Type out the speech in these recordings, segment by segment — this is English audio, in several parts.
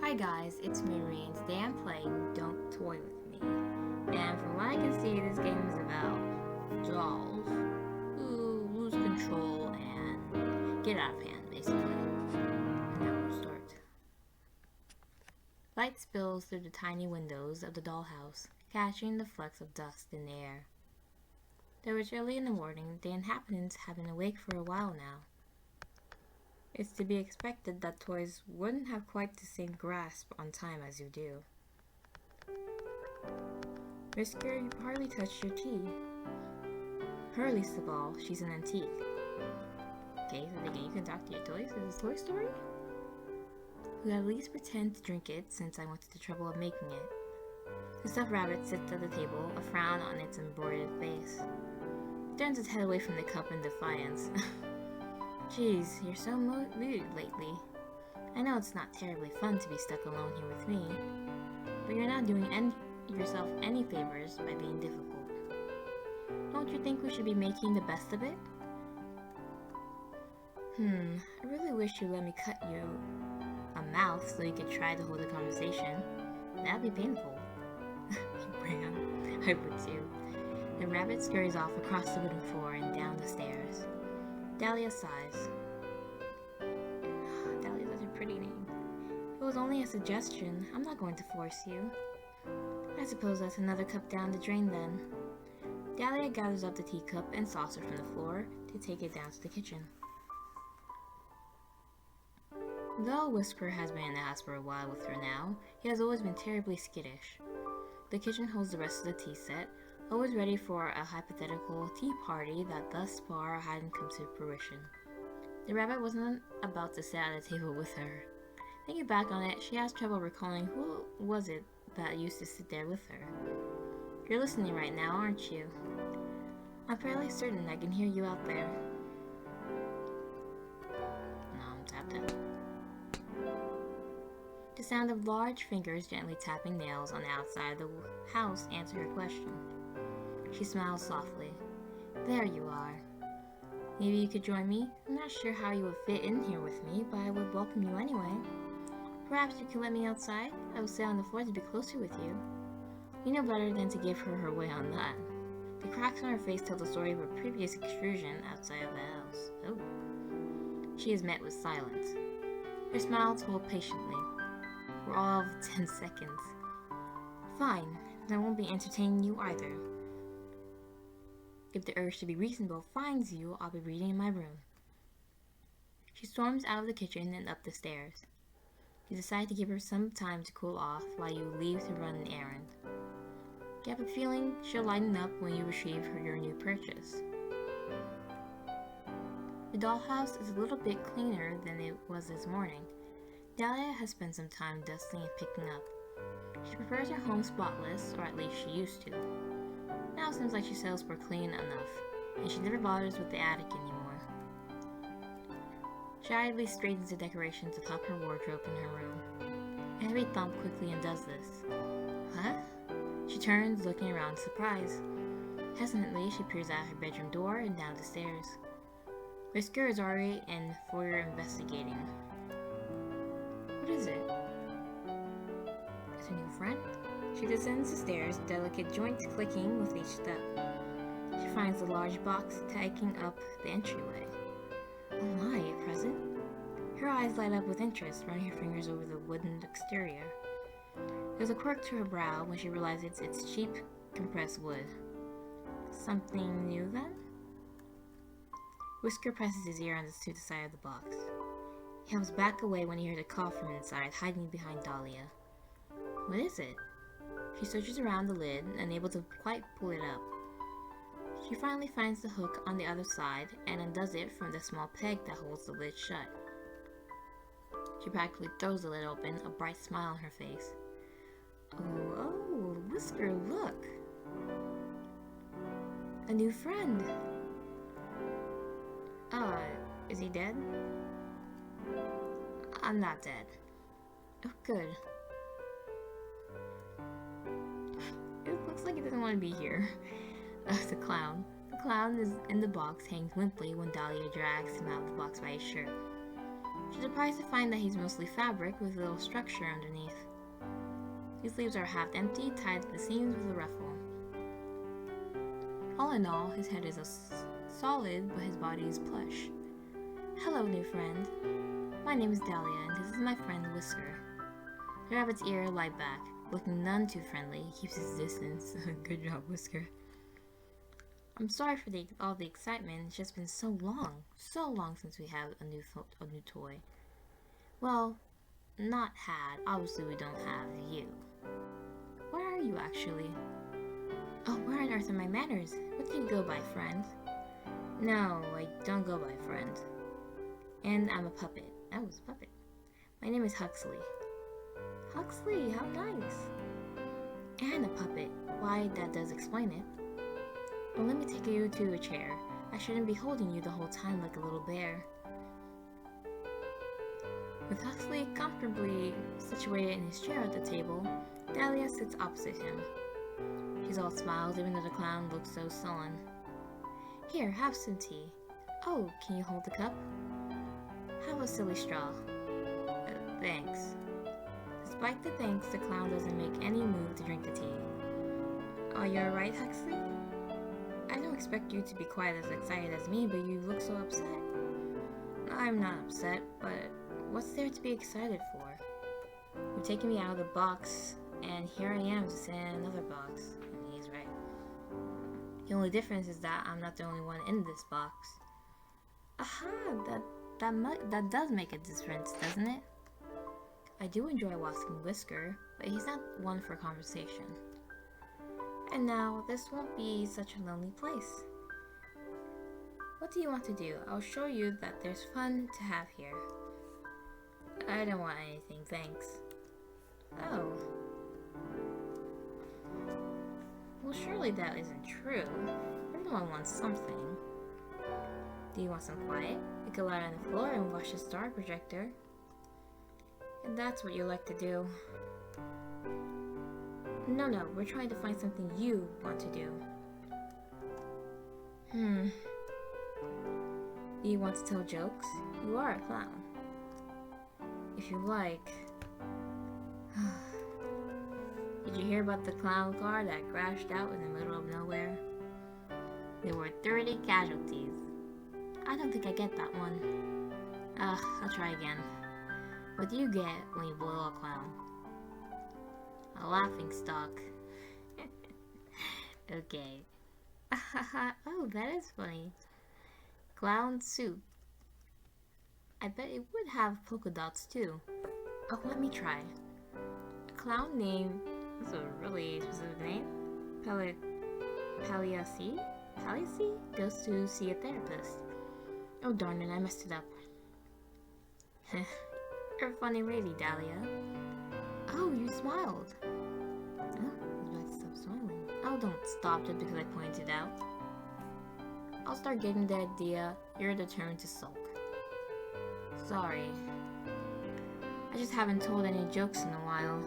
Hi guys, it's Marie and today I'm playing Don't Toy With Me. And from what I can see, this game is about dolls who lose control and get out of hand, basically. And now we'll start. Light spills through the tiny windows of the dollhouse, catching the flecks of dust in the air. Though it's early in the morning, the inhabitants have been awake for a while now. It's to be expected that toys wouldn't have quite the same grasp on time as you do. Whisker, you hardly touched your tea. Her least of all, she's an antique. Okay, so again, you can talk to your toys. Is this Toy Story? We'll at least pretend to drink it since I went to the trouble of making it. The stuffed rabbit sits at the table, a frown on its embroidered face. It turns its head away from the cup in defiance. Geez, you're so mood lately. I know it's not terribly fun to be stuck alone here with me, but you're not doing yourself any favors by being difficult. Don't you think we should be making the best of it? I really wish you'd let me cut you a mouth so you could try to hold a conversation. That'd be painful. Bram, I would too. The rabbit scurries off across the wooden floor and down the stairs. Dahlia sighs. Dahlia's such a pretty name. If it was only a suggestion, I'm not going to force you. I suppose that's another cup down the drain then. Dahlia gathers up the teacup and saucer from the floor to take it down to the kitchen. Though Whisper has been in the house for a while with her now, he has always been terribly skittish. The kitchen holds the rest of the tea set, always ready for a hypothetical tea party that thus far hadn't come to fruition. The rabbit wasn't about to sit at a table with her. Thinking back on it, she has trouble recalling who was it that used to sit there with her. You're listening right now, aren't you? I'm fairly certain I can hear you out there. No, I'm tapped out. The sound of large fingers gently tapping nails on the outside of the house answered her question. She smiled softly. There you are. Maybe you could join me? I'm not sure how you would fit in here with me, but I would welcome you anyway. Perhaps you can let me outside? I will sit on the floor to be closer with you. You know better than to give her way on that. The cracks on her face tell the story of a previous excursion outside of the house. Oh. She is met with silence. Her smile told patiently. For all of 10 seconds. Fine, then I won't be entertaining you either. If the urge to be reasonable finds you, I'll be reading in my room. She storms out of the kitchen and up the stairs. You decide to give her some time to cool off while you leave to run an errand. You have a feeling she'll lighten up when you retrieve your new purchase. The dollhouse is a little bit cleaner than it was this morning. Dahlia has spent some time dusting and picking up. She prefers her home spotless, or at least she used to. Now it seems like she settles for clean enough, and she never bothers with the attic anymore. She idly straightens the decorations atop her wardrobe in her room. A heavy thump quickly undoes this. Huh? She turns, looking around in surprise. Hesitantly, she peers out her bedroom door and down the stairs. Whisker is already in foyer investigating. What is it? Is her new friend? She descends the stairs, delicate joints clicking with each step. She finds a large box taking up the entryway. Oh my, a present? Her eyes light up with interest, running her fingers over the wooden exterior. There's a quirk to her brow when she realizes it's cheap, compressed wood. Something new, then? Whisker presses his ear to the side of the box. He comes back away when he hears a cough from inside, hiding behind Dahlia. What is it? She searches around the lid, unable to quite pull it up. She finally finds the hook on the other side and undoes it from the small peg that holds the lid shut. She practically throws the lid open, a bright smile on her face. Oh, Whisker, look! A new friend! Is he dead? I'm not dead. Oh, good. It looks like he doesn't want to be here. The clown. The clown is in the box, hangs limply when Dahlia drags him out of the box by his shirt. She's surprised to find that he's mostly fabric with a little structure underneath. His sleeves are half empty, tied at the seams with a ruffle. All in all, his head is solid, but his body is plush. Hello, new friend. My name is Dahlia, and this is my friend Whisker. The rabbit's ear lied back. Looking none too friendly, he keeps his distance. Good job, Whisker. I'm sorry for all the excitement. It's just been so long since we had a new toy. Well, not had. Obviously, we don't have you. Where are you actually? Oh, where on earth are my manners? What do you go by, friend? No, I don't go by friend. And I'm a puppet. I was a puppet. My name is Huxley. Huxley, how nice. And a puppet. Why, that does explain it. Well, let me take you to a chair. I shouldn't be holding you the whole time like a little bear. With Huxley comfortably situated in his chair at the table, Dahlia sits opposite him. She's all smiles even though the clown looks so sullen. Here, have some tea. Oh, can you hold the cup? Have a silly straw. Thanks. Despite the thanks, the clown doesn't make any move to drink the tea. Oh, you're right, Huxley? I don't expect you to be quite as excited as me, but you look so upset. I'm not upset, but what's there to be excited for? You've taken me out of the box, and here I am to sit in another box. And he's right. The only difference is that I'm not the only one in this box. Aha, that does make a difference, doesn't it? I do enjoy watching Whisker, but he's not one for conversation. And now, this won't be such a lonely place. What do you want to do? I'll show you that there's fun to have here. I don't want anything, thanks. Oh. Well, surely that isn't true. Everyone wants something. Do you want some quiet? You can lie on the floor and watch the star projector. And that's what you like to do. No, we're trying to find something you want to do. Do you want to tell jokes? You are a clown. If you like. Did you hear about the clown car that crashed out in the middle of nowhere? There were 30 casualties. I don't think I get that one. I'll try again. What do you get when you boil a clown? A laughing stock. Okay. Oh, that is funny. Clown soup. I bet it would have polka dots too. Oh, let me try. A clown name. This is a really specific name. Palliacy goes to see a therapist. Oh darn it, I messed it up. You're a funny lady, Dahlia. Oh, you smiled. Oh, he's about to stop smiling. Oh, don't stop just because I pointed out. I'll start getting the idea you're determined to sulk. Sorry. I just haven't told any jokes in a while.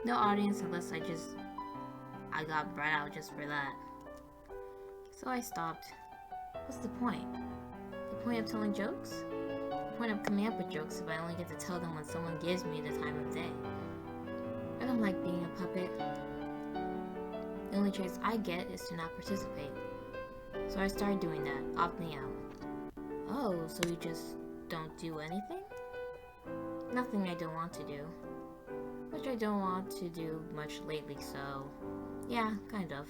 No audience unless I got brought out just for that. So I stopped. What's the point? The point of telling jokes? The point of coming up with jokes if I only get to tell them when someone gives me the time of day. I don't like being a puppet. The only choice I get is to not participate. So I started doing that, opting out. Oh, so you just don't do anything? Nothing I don't want to do. Which I don't want to do much lately, so yeah, kind of.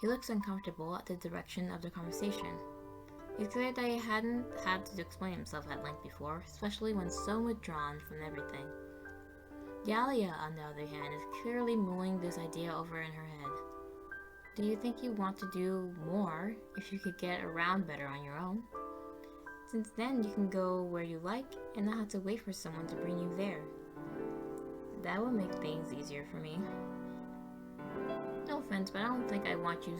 He looks uncomfortable at the direction of the conversation. It's clear that he hadn't had to explain himself at length before, especially when so withdrawn from everything. Dahlia, on the other hand, is clearly mulling this idea over in her head. Do you think you want to do more if you could get around better on your own? Since then, you can go where you like and not have to wait for someone to bring you there. That would make things easier for me. No offense, but I don't think I want you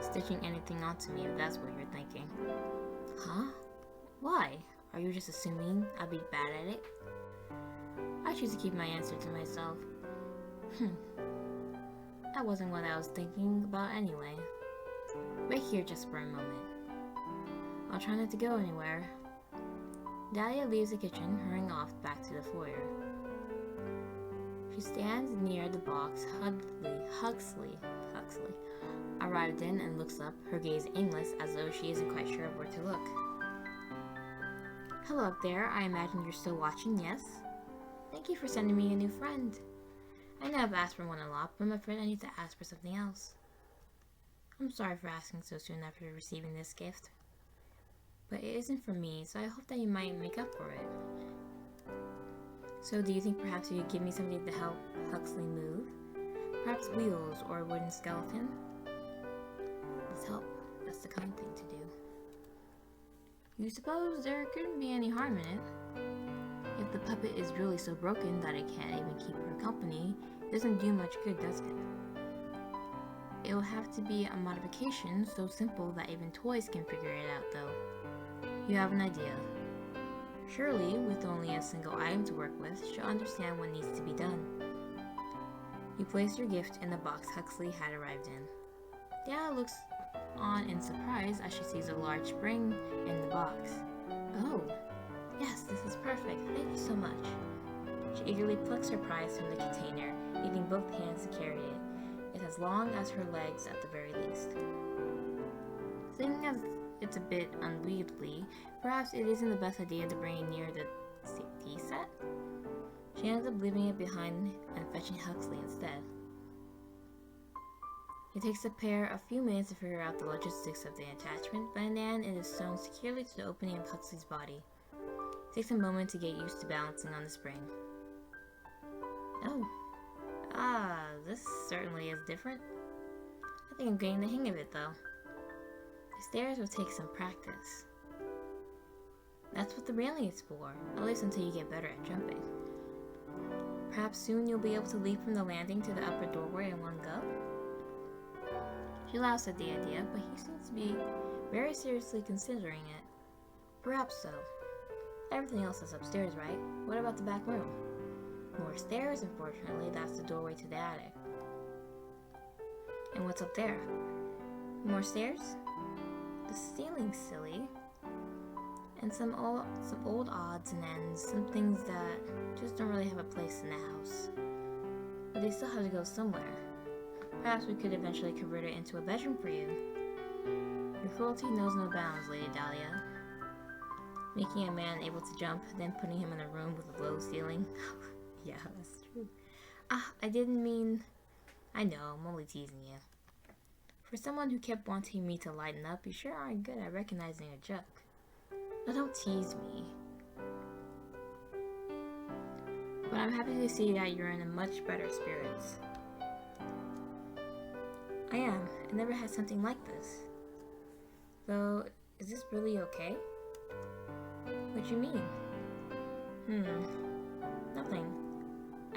stitching anything onto me if that's what you're thinking. Huh? Why? Are you just assuming I'll be bad at it? I choose to keep my answer to myself. That wasn't what I was thinking about anyway. Wait here just for a moment. I'll try not to go anywhere. Dahlia leaves the kitchen, hurrying off back to the foyer. She stands near the box Huxley arrived in and looks up, her gaze aimless as though she isn't quite sure where to look. Hello up there, I imagine you're still watching, yes? Thank you for sending me a new friend. I know I've asked for one a lot, but I'm afraid I need to ask for something else. I'm sorry for asking so soon after receiving this gift. But it isn't for me, so I hope that you might make up for it. So do you think perhaps you could give me something to help Huxley move? Perhaps wheels or a wooden skeleton? Let's help. That's the kind thing to do. You suppose there couldn't be any harm in it? If the puppet is really so broken that it can't even keep her company, it doesn't do much good, does it? It will have to be a modification so simple that even toys can figure it out, though. You have an idea. Surely, with only a single item to work with, she'll understand what needs to be done. You place your gift in the box Huxley had arrived in. Dahlia looks on in surprise as she sees a large spring in the box. Oh, yes, this is perfect. Thank you so much. She eagerly plucks her prize from the container, needing both hands to carry it. It's as long as her legs at the very least. Seeing as it's a bit unwieldy, perhaps it isn't the best idea to bring it near the tea set? She ends up leaving it behind and fetching Huxley instead. It takes the pair a few minutes to figure out the logistics of the attachment, but in the end it is sewn securely to the opening of Huxley's body. It takes a moment to get used to balancing on the spring. Oh. This certainly is different. I think I'm getting the hang of it, though. The stairs will take some practice. That's what the railing is for, at least until you get better at jumping. Perhaps soon you'll be able to leap from the landing to the upper doorway in one go? She laughs at the idea, but he seems to be very seriously considering it. Perhaps so. Everything else is upstairs, right? What about the back room? More stairs, unfortunately, that's the doorway to the attic. And what's up there? More stairs? The ceiling's silly. And some old odds and ends, some things that just don't really have a place in the house. But they still have to go somewhere. Perhaps we could eventually convert it into a bedroom for you. Your cruelty knows no bounds, Lady Dahlia. Making a man able to jump, then putting him in a room with a low ceiling. Yeah, that's true. I didn't mean... I know, I'm only teasing you. For someone who kept wanting me to lighten up, you sure are good at recognizing a joke. Now don't tease me. But I'm happy to see that you're in a much better spirits. I am. I never had something like this. Though, is this really okay? What you mean? Nothing.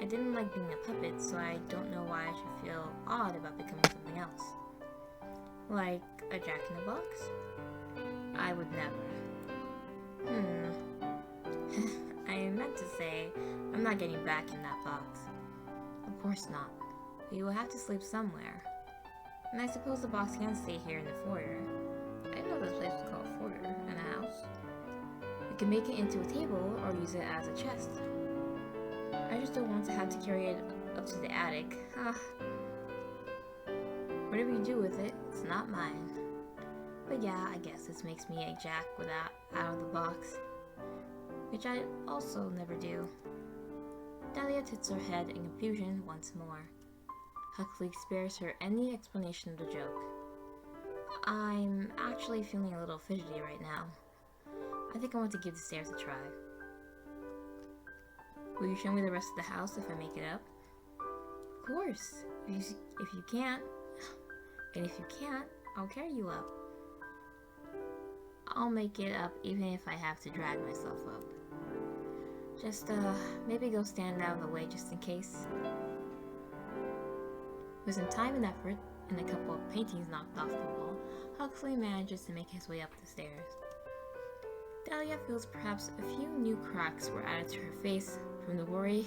I didn't like being a puppet, so I don't know why I should feel odd about becoming something else. Like a jack-in-the-box? I would never. I meant to say, I'm not getting back in that box. Of course not. But you will have to sleep somewhere. And I suppose the box can stay here in the foyer. I didn't know this place was called a foyer in a house. We can make it into a table or use it as a chest. I just don't want to have to carry it up to the attic. Whatever you do with it, it's not mine. But yeah, I guess this makes me a jack without out of the box. Which I also never do. Dahlia tilts her head in confusion once more. Huxley spares her any explanation of the joke. I'm actually feeling a little fidgety right now. I think I want to give the stairs a try. Will you show me the rest of the house if I make it up? Of course. If you can't, and if you can't, I'll carry you up. I'll make it up even if I have to drag myself up. Just, maybe go stand out of the way just in case. With some time and effort, and a couple of paintings knocked off the wall, Huxley manages to make his way up the stairs. Dahlia feels perhaps a few new cracks were added to her face from the worry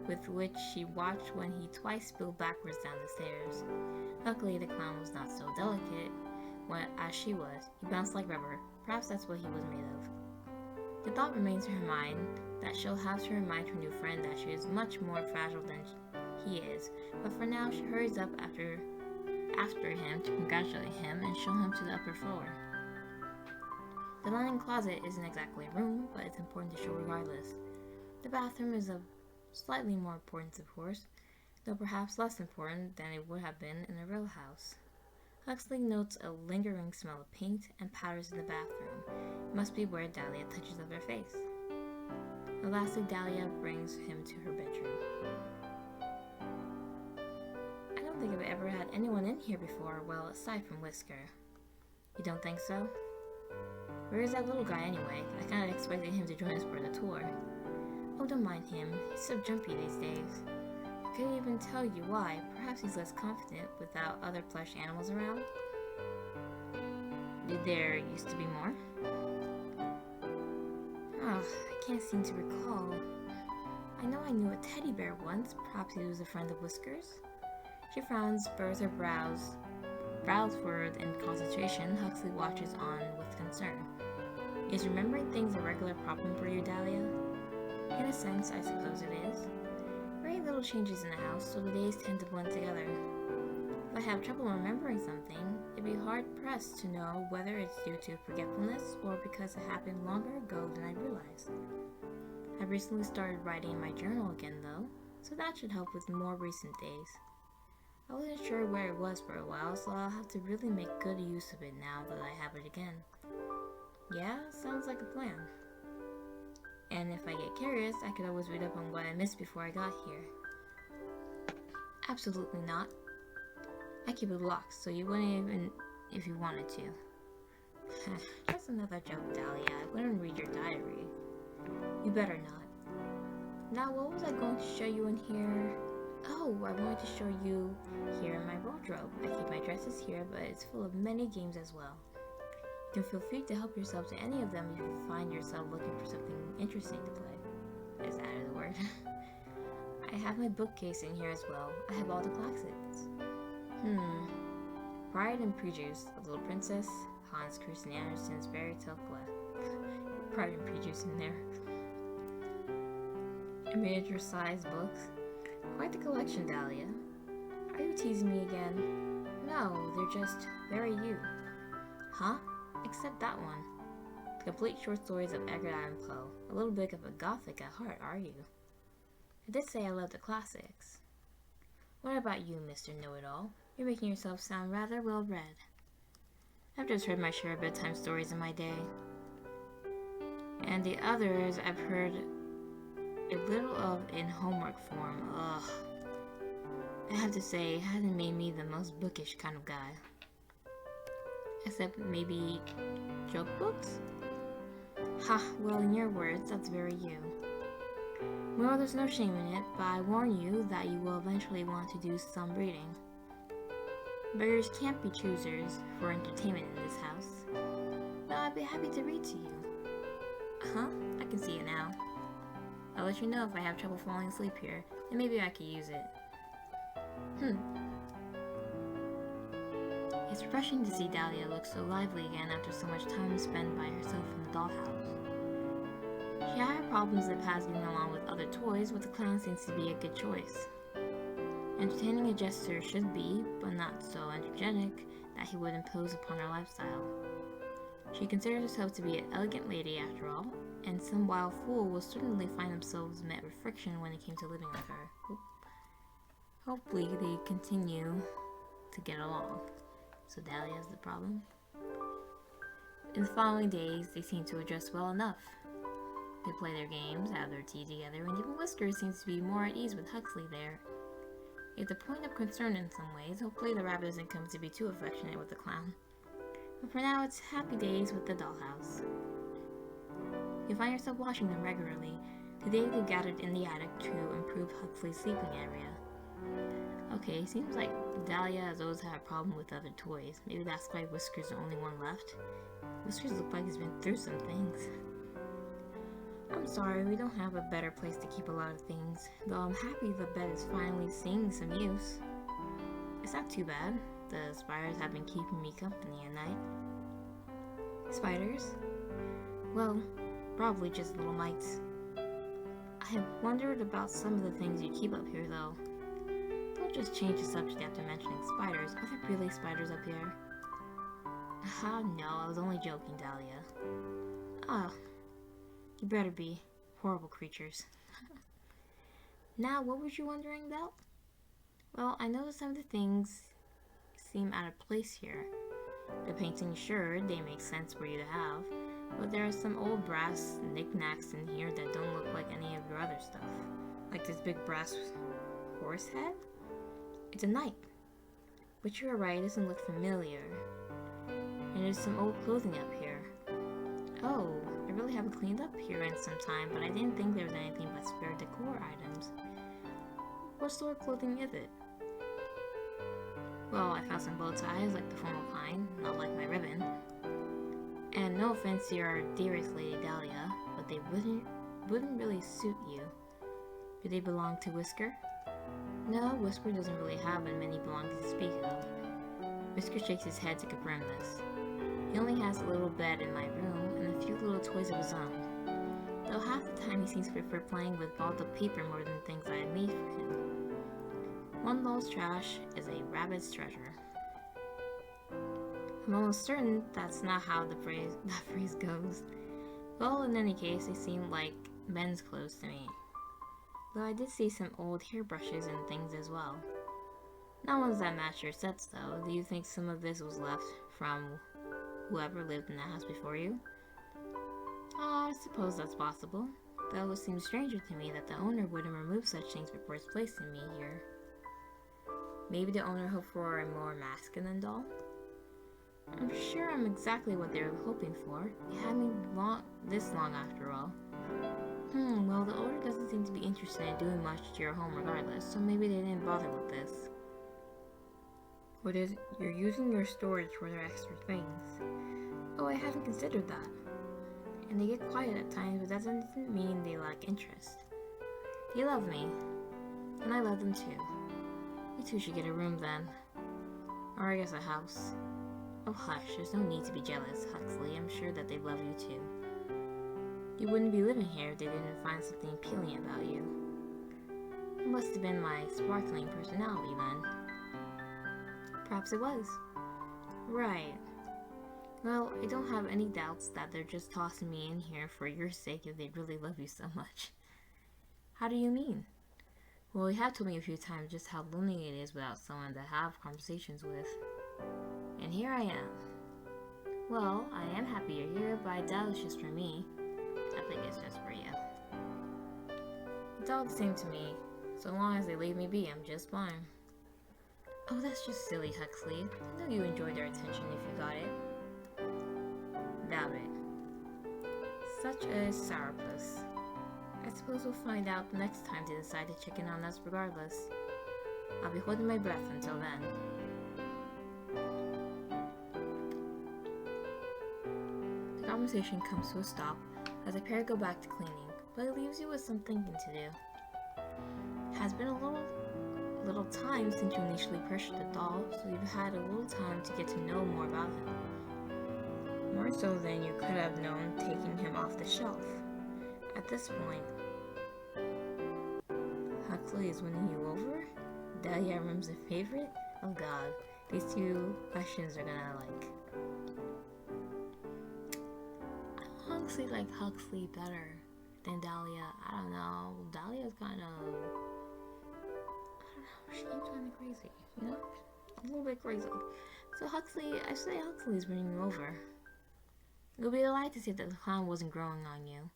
with which she watched when he twice spilled backwards down the stairs. Luckily, the clown was not so delicate as she was. He bounced like rubber. Perhaps that's what he was made of. The thought remains in her mind that she'll have to remind her new friend that she is much more fragile than he is, but for now she hurries up after him to congratulate him and show him to the upper floor. The linen closet isn't exactly a room, but it's important to show regardless. The bathroom is of slightly more importance, of course, though perhaps less important than it would have been in a real house. Huxley notes a lingering smell of paint and powders in the bathroom. It must be where Dahlia touches up her face. Lastly, Dahlia brings him to her bedroom. I don't think I've ever had anyone in here before, well, aside from Whisker. You don't think so? Where is that little guy anyway? I kinda expected him to join us for the tour. Oh, don't mind him. He's so jumpy these days. I couldn't even tell you why. Perhaps he's less confident without other plush animals around. Did there used to be more? Oh, I can't seem to recall. I know I knew a teddy bear once. Perhaps he was a friend of Whisker's. She frowns, furrows her brows forward in concentration. Huxley watches on with concern. Is remembering things a regular problem for you, Dahlia? In a sense, I suppose it is. Very little changes in the house, so the days tend to blend together. If I have trouble remembering something, it'd be hard-pressed to know whether it's due to forgetfulness or because it happened longer ago than I realized. I recently started writing in my journal again, though, so that should help with more recent days. I wasn't sure where it was for a while, so I'll have to really make good use of it now that I have it again. Yeah, sounds like a plan. And if I get curious, I could always read up on what I missed before I got here. Absolutely not. I keep it locked, so you wouldn't even if you wanted to. Just another joke, Dahlia. I wouldn't read your diary. You better not. Now, what was I going to show you in here? Oh, I wanted to show you here in my wardrobe. I keep my dresses here, but it's full of many games as well. You can feel free to help yourself to any of them if you find yourself looking for something interesting to play. I just added the word. I have my bookcase in here as well. I have all the classics. Pride and Prejudice, A Little Princess, Hans Christian Andersen's Fairy Tale Collection. Pride and Prejudice in there. Miniature-sized books. Quite the collection, Dahlia. Are you teasing me again? No, they're just very you. Huh? Except that one. The complete short stories of Edgar Allan Poe. A little bit of a gothic at heart, are you? I did say I love the classics. What about you, Mr. Know-It-All? You're making yourself sound rather well read. I've just heard my share of bedtime stories in my day. And the others I've heard a little of in homework form. Ugh. I have to say, it hasn't made me the most bookish kind of guy. Except maybe joke books? Ha, well, in your words, that's very you. Well, there's no shame in it, but I warn you that you will eventually want to do some reading. Beggars can't be choosers for entertainment in this house. But I'd be happy to read to you. Huh? I can see it now. I'll let you know if I have trouble falling asleep here, and maybe I could use it. It's refreshing to see Dahlia look so lively again after so much time spent by herself in the dollhouse. She had her problems in the past getting along with other toys, but the clown seems to be a good choice. Entertaining a jester should be, but not so energetic that he would impose upon her lifestyle. She considers herself to be an elegant lady after all, and some wild fool will certainly find themselves met with friction when it came to living with her. Hopefully they continue to get along. So Dahlia's the problem. In the following days, they seem to adjust well enough. They play their games, have their tea together, and even Whisker seems to be more at ease with Huxley there. It's a point of concern in some ways. Hopefully the rabbit doesn't come to be too affectionate with the clown. But for now, it's happy days with the dollhouse. You find yourself watching them regularly. Today they gathered in the attic to improve Huxley's sleeping area. Okay, seems like Dahlia has always had a problem with other toys. Maybe that's why Whisker's the only one left. Whiskers look like he's been through some things. I'm sorry, we don't have a better place to keep a lot of things, though I'm happy the bed is finally seeing some use. It's not too bad. The spiders have been keeping me company at night. Spiders? Well, probably just little mites. I have wondered about some of the things you keep up here, though. Don't just change the subject after mentioning spiders. Are there really spiders up here? Ah, no, I was only joking, Dahlia. Ah, you better be. Horrible creatures. Now, what were you wondering about? Well, I noticed some of the things seem out of place here. The paintings, sure, they make sense for you to have, but there are some old brass knickknacks in here that don't look like any of your other stuff. Like this big brass horse head? It's a knight. But you're right, it doesn't look familiar. And there's some old clothing up here. Oh, I really haven't cleaned up here in some time, but I didn't think there was anything but spare decor items. What sort of clothing is it? Well, I found some bow ties, like the formal kind, not like my ribbon. And no offense to your dearest Lady Dahlia, but they wouldn't really suit you. Do they belong to Whisker? No, Whisker doesn't really have many belongings to speak of. Whisker shakes his head to confirm this. He only has a little bed in my room and a few little toys of his own. Though half the time he seems to prefer playing with balled up paper more than things I had made for him. One doll's trash is a rabbit's treasure. I'm almost certain that's not how that phrase goes. Well, in any case, they seem like men's clothes to me. Though I did see some old hairbrushes and things as well. Not ones that match your sets, though. Do you think some of this was left from whoever lived in the house before you? I suppose that's possible. Though it seems stranger to me that the owner wouldn't remove such things before it's placing me here. Maybe the owner hoped for a more masculine doll? I'm sure I'm exactly what they were hoping for. They had me this long after all. Well, the owner doesn't seem to be interested in doing much to your home regardless, so maybe they didn't bother with this. What is it? You're using your storage for their extra things. Oh, I hadn't considered that. And they get quiet at times, but that doesn't mean they lack interest. They love me, and I love them too. You two should get a room then. Or I guess a house. Oh hush, there's no need to be jealous, Huxley. I'm sure that they love you too. You wouldn't be living here if they didn't find something appealing about you. It must have been my sparkling personality then. Perhaps it was. Right. Well, I don't have any doubts that they're just tossing me in here for your sake if they really love you so much. How do you mean? Well, you have told me a few times just how lonely it is without someone to have conversations with. And here I am. Well, I am happy you're here, but I doubt it's just for me. I think it's just for you. It's all the same to me. So long as they leave me be, I'm just fine. Oh, that's just silly, Huxley. I know you enjoyed their attention if you got it. Doubt it. Such a sourpuss. I suppose we'll find out the next time they decide to check in on us regardless. I'll be holding my breath until then. The conversation comes to a stop as the pair go back to cleaning, but it leaves you with some thinking to do. It has been a little time since you initially purchased the doll, so you've had a little time to get to know more about him. More so than you could have known taking him off the shelf. At this point, Huxley is winning you over? Dahlia room's a favorite? Oh god, these two questions are gonna I honestly like Huxley better than Dahlia. I don't know. Dahlia's kind of, she seems kind of crazy, you know? A little bit crazy. So I say Huxley's winning you over. It would be a lie to say that the clown wasn't growing on you.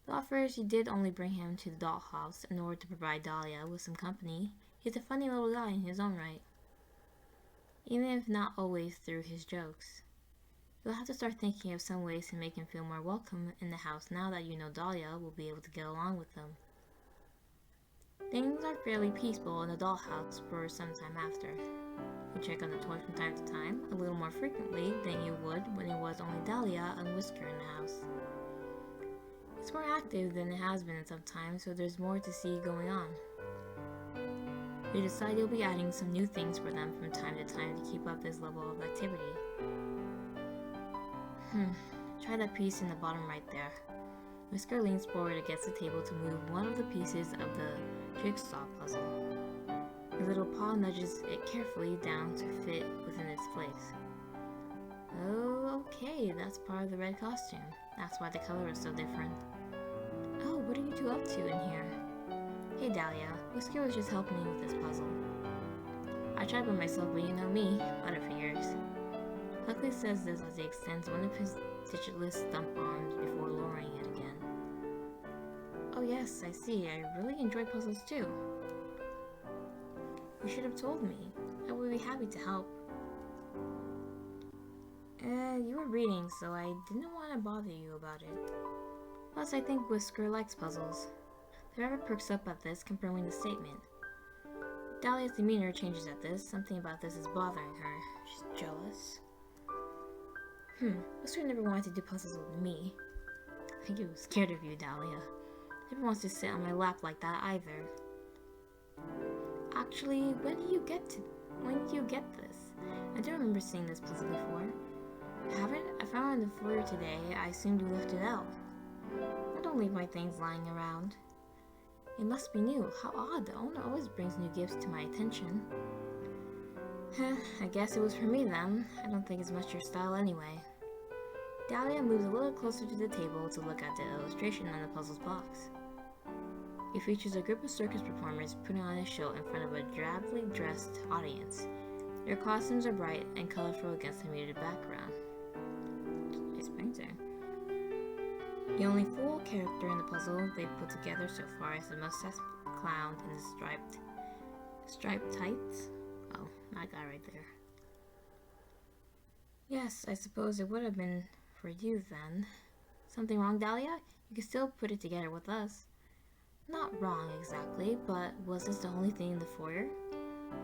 Though at first you did only bring him to the dollhouse in order to provide Dahlia with some company, he's a funny little guy in his own right. Even if not always through his jokes. You'll have to start thinking of some ways to make him feel more welcome in the house now that you know Dahlia will be able to get along with him. Things are fairly peaceful in the dollhouse for some time after. You check on the toys from time to time, a little more frequently than you would when it was only Dahlia and Whisker in the house. It's more active than it has been in some time, so there's more to see going on. You decide you'll be adding some new things for them from time to time to keep up this level of activity. Try that piece in the bottom right there. Whisker leans forward against the table to move one of the pieces of the jigsaw puzzle. His little paw nudges it carefully down to fit within its place. Oh, okay, that's part of the red costume. That's why the color is so different. Oh, what are you two up to in here? Hey Dahlia, Whisker was just helping me with this puzzle. I tried by myself, but you know me, butterfingers. Huxley says this as he extends one of his digitless thumb arms before lowering it again. Oh yes, I see. I really enjoy puzzles too. You should have told me. I would be happy to help. You were reading, so I didn't want to bother you about it. Plus, I think Whisker likes puzzles. The rabbit perks up at this, confirming the statement. Dahlia's demeanor changes at this. Something about this is bothering her. She's jealous. Whisker never wanted to do puzzles with me. I think he was scared of you, Dahlia. Never wants to sit on my lap like that either. Actually, when did you get this? I don't remember seeing this puzzle before. You haven't? I found it in the foyer today. I assumed you left it out. I don't leave my things lying around. It must be new. How odd. The owner always brings new gifts to my attention. I guess it was for me then. I don't think it's much your style anyway. Dahlia moves a little closer to the table to look at the illustration on the puzzle's box. It features a group of circus performers putting on a show in front of a drably dressed audience. Their costumes are bright and colorful against a muted background. Nice painting. The only full character in the puzzle they've put together so far is the mustached clown in the striped tights. Oh, that guy right there. Yes, I suppose it would have been for you then. Something wrong, Dahlia? You can still put it together with us. Not wrong exactly, but was this the only thing in the foyer?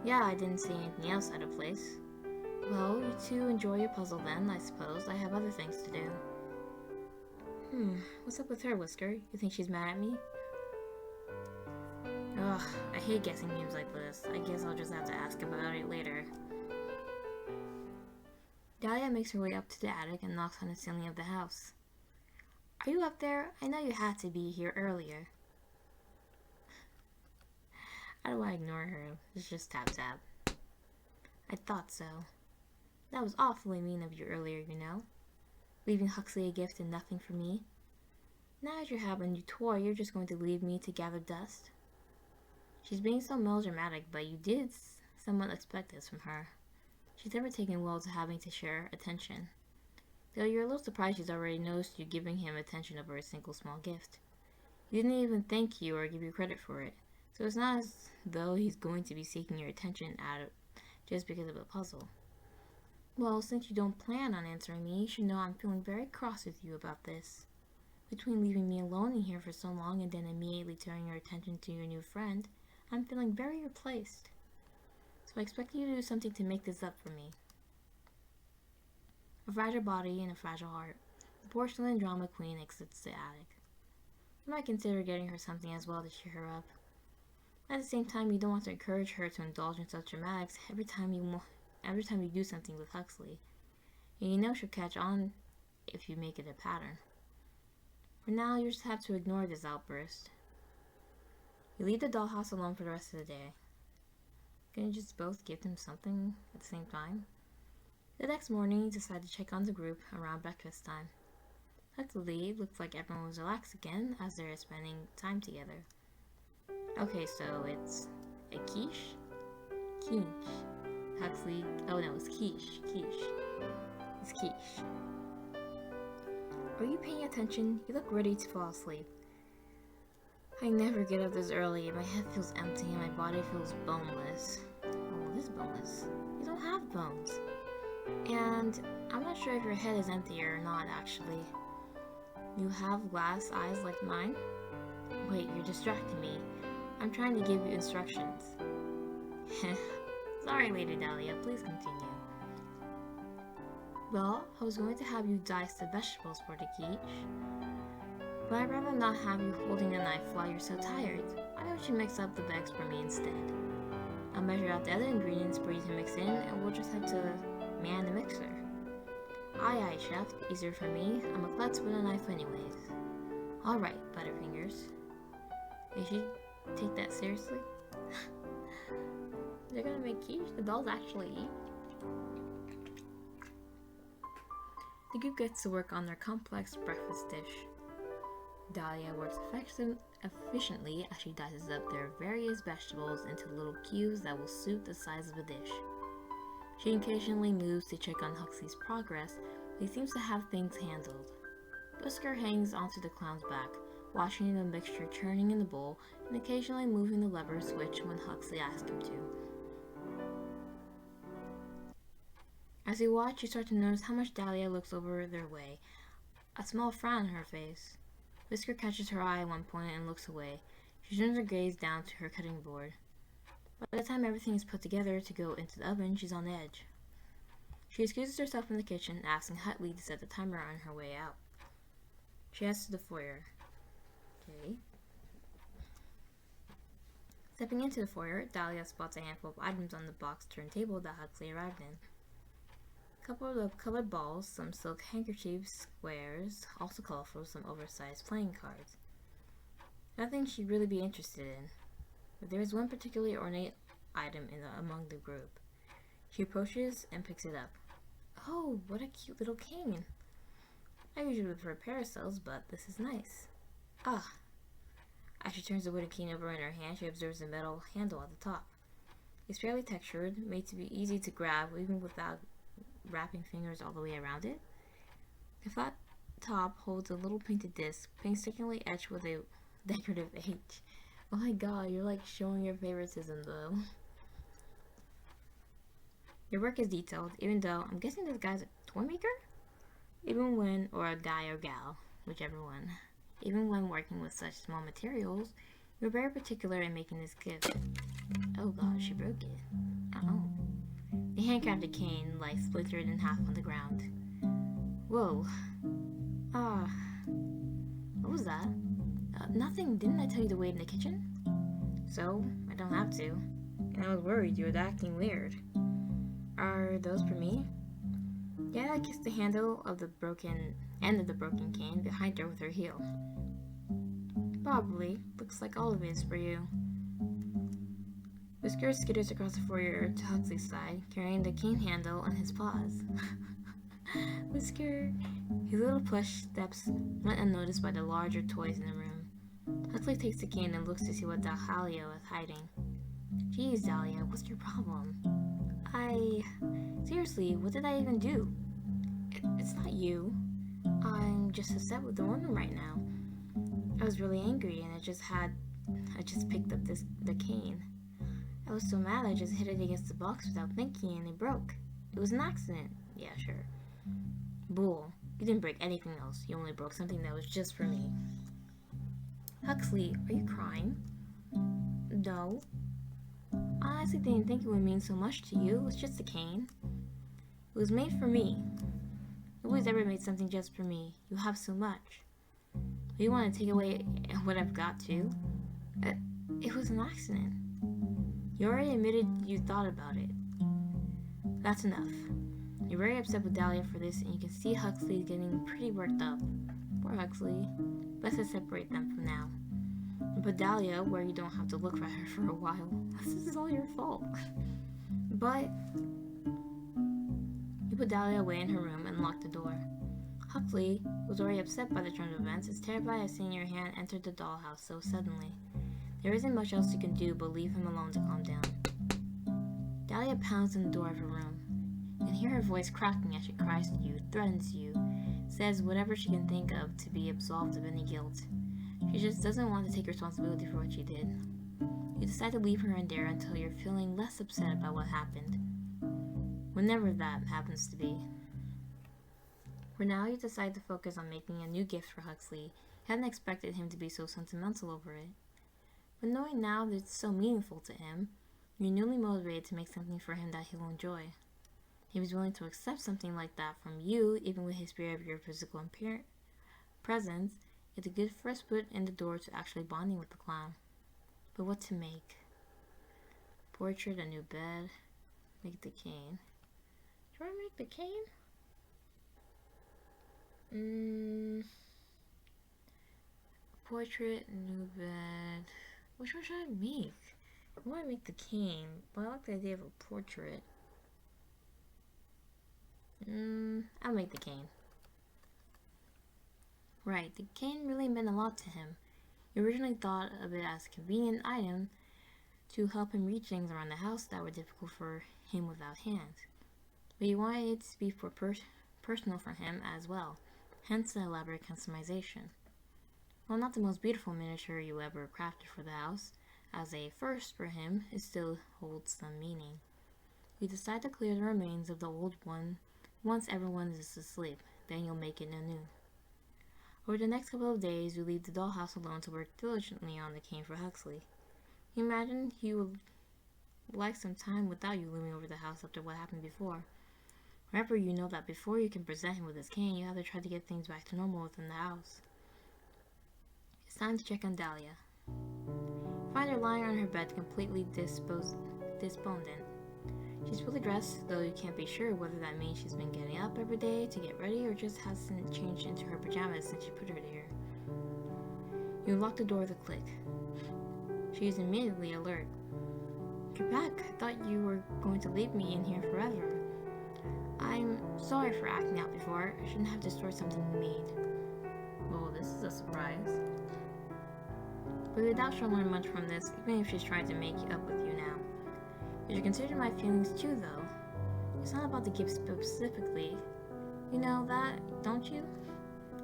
Yeah, I didn't see anything else out of place. Well, you two enjoy your puzzle then, I suppose. I have other things to do. What's up with her, Whisker? You think she's mad at me? Ugh, I hate guessing games like this. I guess I'll just have to ask about it later. Dahlia makes her way up to the attic and knocks on the ceiling of the house. Are you up there? I know you had to be here earlier. How do I ignore her? It's just tap tap. I thought so. That was awfully mean of you earlier, you know. Leaving Huxley a gift and nothing for me. Now that you have a new toy, you're just going to leave me to gather dust? She's being so melodramatic, but you did somewhat expect this from her. She's never taken well to having to share attention. Though you're a little surprised she's already noticed you giving him attention over a single small gift. He didn't even thank you or give you credit for it, so it's not as though he's going to be seeking your attention just because of a puzzle. Well, since you don't plan on answering me, you should know I'm feeling very cross with you about this. Between leaving me alone in here for so long and then immediately turning your attention to your new friend, I'm feeling very replaced. So I expect you to do something to make this up for me. A fragile body and a fragile heart. The porcelain drama queen exits the attic. You might consider getting her something as well to cheer her up. At the same time, you don't want to encourage her to indulge in such dramatics every time you do something with Huxley. And you know she'll catch on if you make it a pattern. For now, you just have to ignore this outburst. You leave the dollhouse alone for the rest of the day. Can you just both give them something at the same time? The next morning, you decide to check on the group around breakfast time. Luckily, it looks like everyone was relaxed again as they're spending time together. Okay, so it's a quiche? Quiche. Huxley. Oh no, it's quiche. Quiche. It's quiche. Are you paying attention? You look ready to fall asleep. I never get up this early. My head feels empty and my body feels boneless. Oh, this is boneless. You don't have bones. And I'm not sure if your head is empty or not, actually. You have glass eyes like mine? Wait, you're distracting me. I'm trying to give you instructions. Sorry, Lady Dahlia, please continue. Well, I was going to have you dice the vegetables for the quiche, but I'd rather not have you holding a knife while you're so tired. Why don't you mix up the bags for me instead? I'll measure out the other ingredients for you to mix in, and we'll just have to man the mixer. Aye, aye, chef. Easier for me. I'm a klutz with a knife anyways. Alright, Butterfingers. Did she take that seriously? They're gonna make quiche? The dolls actually eat? The group gets to work on their complex breakfast dish. Dahlia works efficiently as she dices up their various vegetables into little cubes that will suit the size of a dish. She occasionally moves to check on Huxley's progress, but he seems to have things handled. Whisker hangs onto the clown's back, watching the mixture churning in the bowl and occasionally moving the lever switch when Huxley asks him to. As you watch, you start to notice how much Dahlia looks over their way, a small frown on her face. Whisker catches her eye at one point and looks away. She turns her gaze down to her cutting board. By the time everything is put together to go into the oven, she's on edge. She excuses herself from the kitchen, asking Huxley to set the timer on her way out. She heads to the foyer. Okay. Stepping into the foyer, Dahlia spots a handful of items on the box turntable that Huxley arrived in. A couple of colored balls, some silk handkerchiefs, squares, also colorful, some oversized playing cards. Nothing she'd really be interested in, but there is one particularly ornate item among the group. She approaches and picks it up. Oh, what a cute little cane! I usually would prefer parasols, but this is nice. Ah! As she turns the wooden cane over in her hand, she observes a metal handle at the top. It's fairly textured, made to be easy to grab even without wrapping fingers all the way around it. The flat top holds a little painted disc, painstakingly etched with a decorative H. Oh my god, you're like showing your favoritism though. Your work is detailed, even though I'm guessing this guy's a toy maker? Or a guy or gal, whichever one. Even when working with such small materials, you're very particular in making this gift. Oh god, she broke it. Oh. The handcrafted cane lies splintered in half on the ground. Whoa. What was that? Nothing. Didn't I tell you to wait in the kitchen? So, I don't have to. And I was worried you were acting weird. Are those for me? Dahlia kissed the handle of the broken end of the broken cane behind her with her heel. Probably. Looks like all of it is for you. Whisker skitters across the foyer to Huxley's side, carrying the cane handle on his paws. Whisker! His little plush steps went unnoticed by the larger toys in the room. Huxley takes the cane and looks to see what Dahlia is hiding. Geez, Dahlia, what's your problem? Seriously, what did I even do? It's not you. I'm just upset with the woman right now. I was really angry and I just picked up the cane. I was so mad I just hit it against the box without thinking and it broke. It was an accident. Yeah, sure. Bull. You didn't break anything else. You only broke something that was just for me. Huxley, are you crying? No. I honestly didn't think it would mean so much to you. It was just a cane. It was made for me. Nobody's ever made something just for me. You have so much. You want to take away what I've got too? It was an accident. You already admitted you thought about it. That's enough. You're very upset with Dahlia for this, and you can see Huxley getting pretty worked up. Poor Huxley. Let's just separate them from now. And put Dahlia where you don't have to look for her for a while. This is all your fault. But you put Dahlia away in her room and locked the door. Huxley, who was already upset by the turn of events, is terrified at seeing your hand enter the dollhouse so suddenly. There isn't much else you can do but leave him alone to calm down. Dahlia pounds on the door of her room. You can hear her voice cracking as she cries to you, threatens you, says whatever she can think of to be absolved of any guilt. She just doesn't want to take responsibility for what she did. You decide to leave her in there until you're feeling less upset about what happened. Whenever that happens to be. For now, you decide to focus on making a new gift for Huxley. You hadn't expected him to be so sentimental over it. But knowing now that it's so meaningful to him, you're newly motivated to make something for him that he'll enjoy. He was willing to accept something like that from you, even with his fear of your physical presence. It's a good first foot in the door to actually bonding with the clown. But what to make? Portrait, a new bed, make the cane. Do I make the cane? portrait, new bed. Which one should I make? I want to make the cane, but I like the idea of a portrait. I'll make the cane. Right, the cane really meant a lot to him. He originally thought of it as a convenient item to help him reach things around the house that were difficult for him without hands. But he wanted it to be for personal for him as well, hence the elaborate customization. While not the most beautiful miniature you ever crafted for the house, as a first for him, it still holds some meaning. You decide to clear the remains of the old one once everyone is asleep, then you'll make it anew. Over the next couple of days, you leave the dollhouse alone to work diligently on the cane for Huxley. You imagine he would like some time without you looming over the house after what happened before. Remember, you know that before you can present him with his cane, you have to try to get things back to normal within the house. It's time to check on Dahlia. Find her lying on her bed, completely despondent. She's fully dressed, though you can't be sure whether that means she's been getting up every day to get ready or just hasn't changed into her pajamas since you put her there. You unlock the door with a click. She is immediately alert. You're back. I thought you were going to leave me in here forever. I'm sorry for acting out before. I shouldn't have destroyed something you made. Well, this is a surprise. But we doubt she'll learn much from this, even if she's trying to make up with you now. You should consider my feelings too, though. It's not about the gift specifically. You know that, don't you?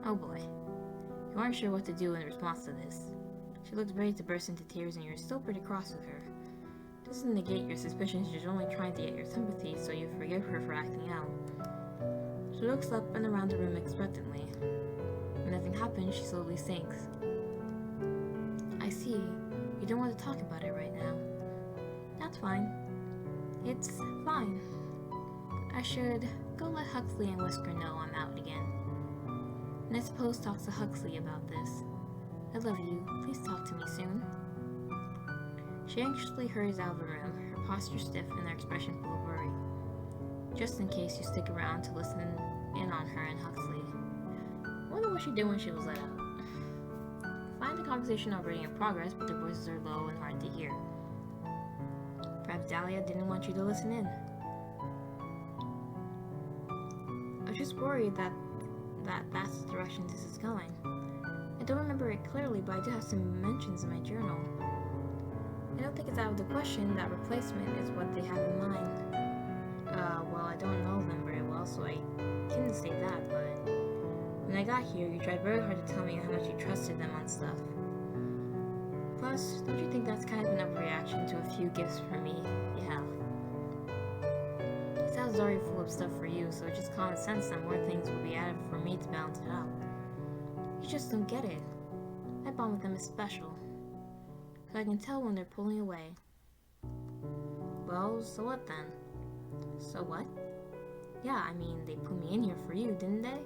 Oh boy. You aren't sure what to do in response to this. She looks ready to burst into tears and you're still pretty cross with her. This doesn't negate your suspicions, she's only trying to get your sympathy, so you forgive her for acting out. She looks up and around the room expectantly. When nothing happens, she slowly sinks. I see. You don't want to talk about it right now. That's fine. It's fine. I should go let Huxley and Whisker know I'm out again. And I suppose talk to Huxley about this. I love you. Please talk to me soon. She anxiously hurries out of the room, her posture stiff and her expression full of worry. Just in case you stick around to listen in on her and Huxley. I wonder what she did when she was let out. Find the conversation already in progress, but their voices are low and hard to hear. Perhaps Dahlia didn't want you to listen in. I was just worried that's the direction this is going. I don't remember it clearly, but I do have some mentions in my journal. I don't think it's out of the question that replacement is what they have in mind. Well, I don't know them very well, so I couldn't say that, but when I got here, you tried very hard to tell me how much you trusted them on stuff. Plus, don't you think that's kind of enough reaction to a few gifts for me? Yeah. This house is already full of stuff for you, so it's just common sense that more things will be added for me to balance it out. You just don't get it. My bond with them is special. So I can tell when they're pulling away. Well, so what then? So what? Yeah, I mean, they put me in here for you, didn't they?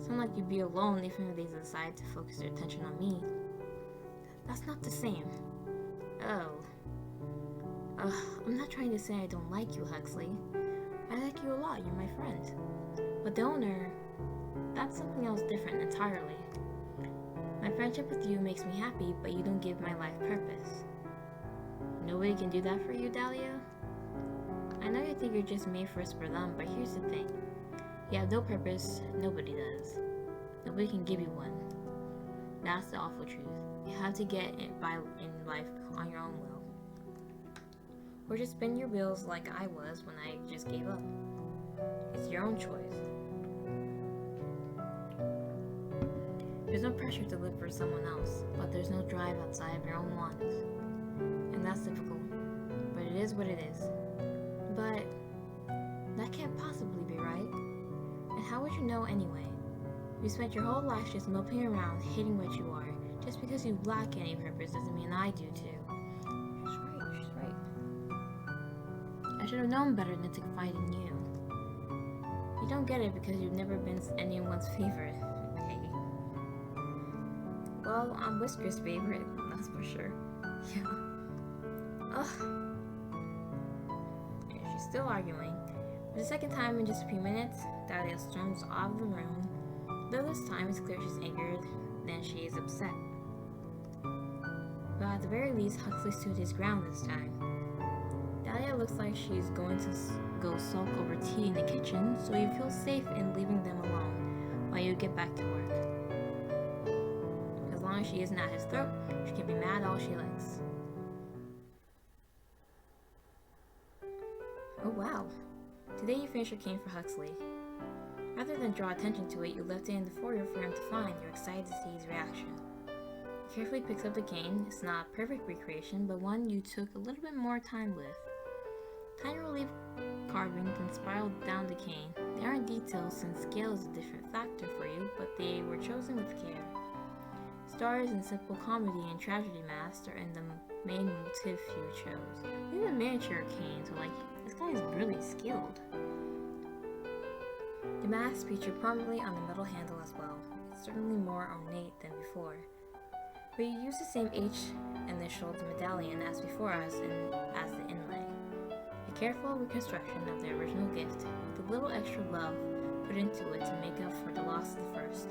Sound like you'd be alone even if they decide to focus their attention on me. That's not the same. Oh. I'm not trying to say I don't like you, Huxley. I like you a lot, you're my friend. But the owner, that's something else different entirely. My friendship with you makes me happy, but you don't give my life purpose. Nobody can do that for you, Dahlia? I know you think you're just made for us for them, but here's the thing. You have no purpose, nobody does. Nobody can give you one. That's the awful truth. You have to get it by in life on your own will. Or just spin your wheels like I was when I just gave up. It's your own choice. There's no pressure to live for someone else, but there's no drive outside of your own wants. And that's difficult, but it is what it is. But that can't possibly be right. And how would you know anyway? You spent your whole life just moping around, hating what you are. Just because you lack any purpose doesn't mean I do too. She's right. I should have known better than to confide in you. You don't get it because you've never been anyone's favorite. Hey. Well, I'm Whisker's favorite, that's for sure. Yeah. Ugh. She's still arguing. For the second time in just a few minutes, Dahlia storms out of the room. Though this time it's clear she's angered, then she is upset. But at the very least, Huxley stood his ground this time. Dahlia looks like she's going to go sulk over tea in the kitchen, so you feel safe in leaving them alone while you get back to work. As long as she isn't at his throat, she can be mad all she likes. Oh wow, today you finished your cane for Huxley. Rather than draw attention to it, you left it in the foyer for him to find. You're excited to see his reaction. He carefully picks up the cane. It's not a perfect recreation, but one you took a little bit more time with. Tiny relief carvings can spiral down the cane. They aren't detailed since scale is a different factor for you, but they were chosen with care. Stars and simple comedy and tragedy masks are in the main motif you chose. Even a miniature cane, so like, this guy is really skilled. The masks feature prominently on the metal handle as well. It's certainly more ornate than before. But you use the same H initial, the medallion, as before as the inlay. A careful reconstruction of the original gift, with a little extra love put into it to make up for the loss of the first.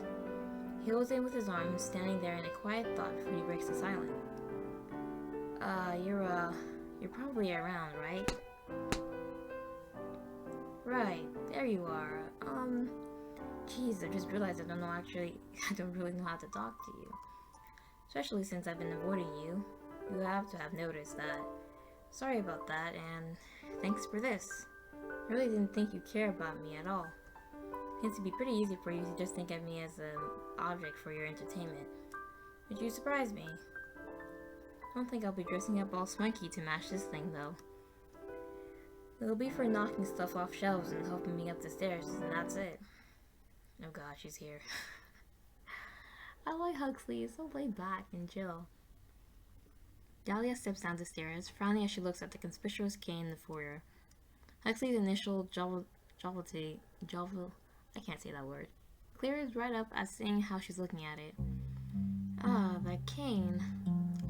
He holds it with his arm, standing there in a quiet thought before he breaks the silence. You're probably around, right? Right, there you are. Geez, I just realized I don't really know how to talk to you. Especially since I've been avoiding you. You have to have noticed that. Sorry about that, and thanks for this. I really didn't think you cared about me at all. It tends to be pretty easy for you to just think of me as an object for your entertainment. But you surprised me. I don't think I'll be dressing up all swanky to match this thing, though. It'll be for knocking stuff off shelves and helping me up the stairs, and that's it. Oh gosh, she's here. I like Huxley, he's so laid back and chill. Dahlia steps down the stairs, frowning as she looks at the conspicuous cane in the foyer. Huxley's initial joviality, I can't say that word, clears right up as seeing how she's looking at it. Ah, that cane.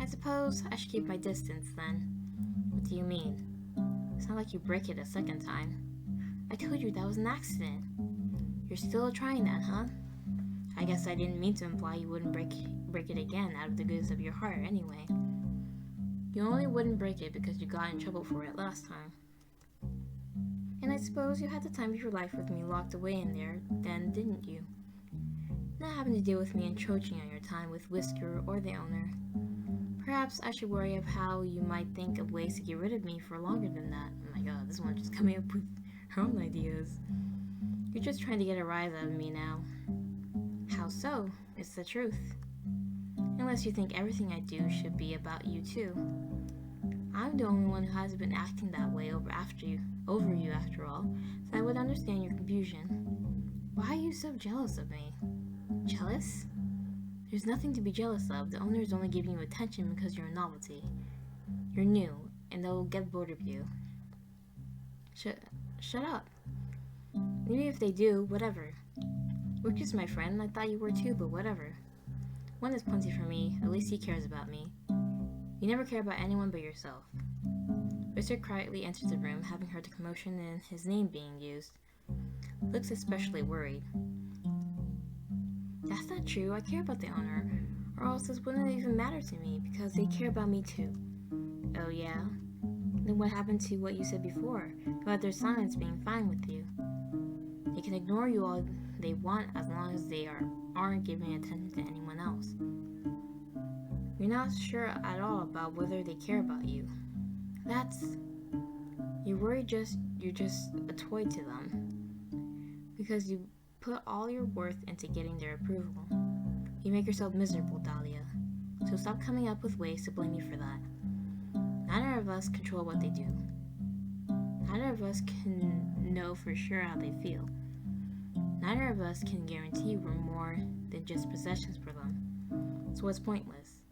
I suppose I should keep my distance then. What do you mean? It's not like you break it a second time. I told you that was an accident. You're still trying that, huh? I guess I didn't mean to imply you wouldn't break it again out of the goodness of your heart anyway. You only wouldn't break it because you got in trouble for it last time. And I suppose you had the time of your life with me locked away in there then, didn't you? Not having to deal with me encroaching on your time with Whisker or the owner. Perhaps I should worry of how you might think of ways to get rid of me for longer than that. Oh my god, this one's just coming up with her own ideas. You're just trying to get a rise out of me now. How so? It's the truth. Unless you think everything I do should be about you too. I'm the only one who hasn't been acting that way over you after all, so I would understand your confusion. Why are you so jealous of me? Jealous? There's nothing to be jealous of. The owner is only giving you attention because you're a novelty. You're new, and they'll get bored of you. Shut up. Maybe if they do, whatever. Rick is my friend, and I thought you were too, but whatever. One is plenty for me. At least he cares about me. You never care about anyone but yourself. Richard quietly enters the room, having heard the commotion and his name being used. Looks especially worried. That's not true. I care about the owner, or else this wouldn't even matter to me, because they care about me too. Oh yeah? Then what happened to what you said before, about their silence being fine with you? They can ignore you all they want as long as they aren't giving attention to anyone else. You're not sure at all about whether they care about you. You're worried you're just a toy to them. Because you put all your worth into getting their approval. You make yourself miserable, Dahlia. So stop coming up with ways to blame you for that. Neither of us control what they do. Neither of us can know for sure how they feel. Neither of us can guarantee we're more than just possessions for them. So it's pointless.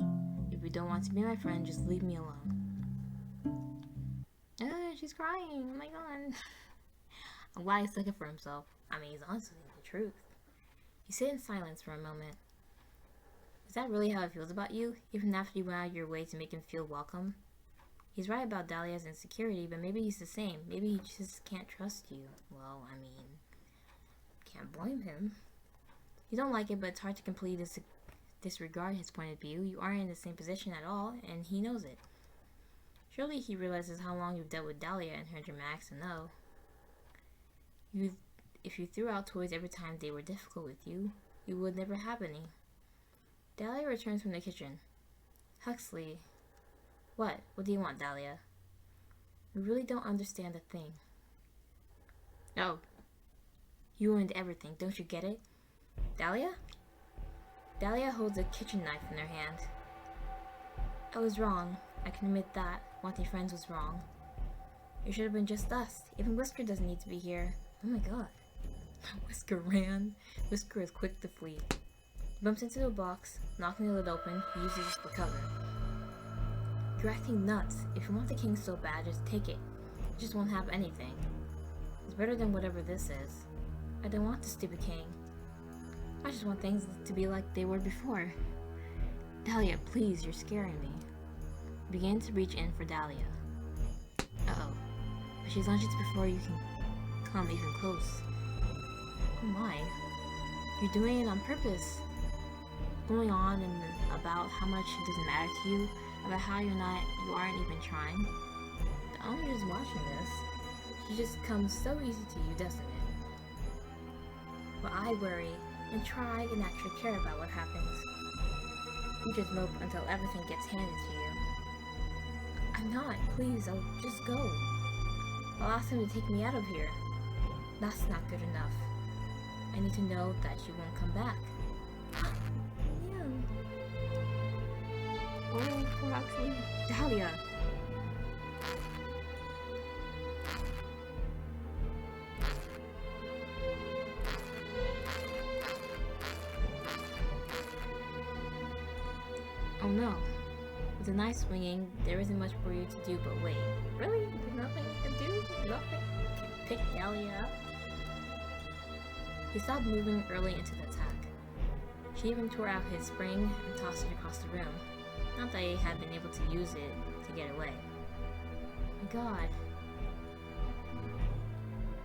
If you don't want to be my friend, just leave me alone. She's crying. Oh my god. I'm glad he stuck it for himself. I mean, he's honestly the truth. You sit in silence for a moment. Is that really how he feels about you, even after you went out of your way to make him feel welcome? He's right about Dahlia's insecurity, but maybe he's the same. Maybe he just can't trust you. Well, I mean, can't blame him. You don't like it, but it's hard to completely disregard his point of view. You aren't in the same position at all, and he knows it. Surely he realizes how long you've dealt with Dahlia and her dramatics to know. If you threw out toys every time they were difficult with you, you would never have any. Dahlia returns from the kitchen. Huxley. What? What do you want, Dahlia? We really don't understand a thing. Oh. You ruined everything, don't you get it? Dahlia? Dahlia holds a kitchen knife in her hand. I was wrong. I can admit that. Wanting friends was wrong. It should have been just us. Even Whisker doesn't need to be here. Oh my god. Whisker ran. Whisker is quick to flee. He bumps into a box, knocking the lid open, he uses it for cover. You're acting nuts. If you want the king so bad, just take it. You just won't have anything. It's better than whatever this is. I don't want the stupid king. I just want things to be like they were before. Dahlia, please, you're scaring me. Begin to reach in for Dahlia. Uh-oh. But she's launched it before you can come even close. Oh my. You're doing it on purpose. Going on and about how much it doesn't matter to you, about how you aren't even trying. The owner is watching this. She just comes so easy to you, doesn't it? But I worry and try and actually care about what happens. You just mope until everything gets handed to you. I'm not. Please, I'll just go. I'll ask him to take me out of here. That's not good enough. I need to know that she won't come back. Man. Oh, poor Huxley. Dahlia. Oh no. With the knife swinging, there isn't much for you to do but wait. Really? There's nothing you can do? Nothing? You can pick Dahlia up? He stopped moving early into the attack. She even tore out his spring and tossed it across the room. Not that he had been able to use it to get away. My god.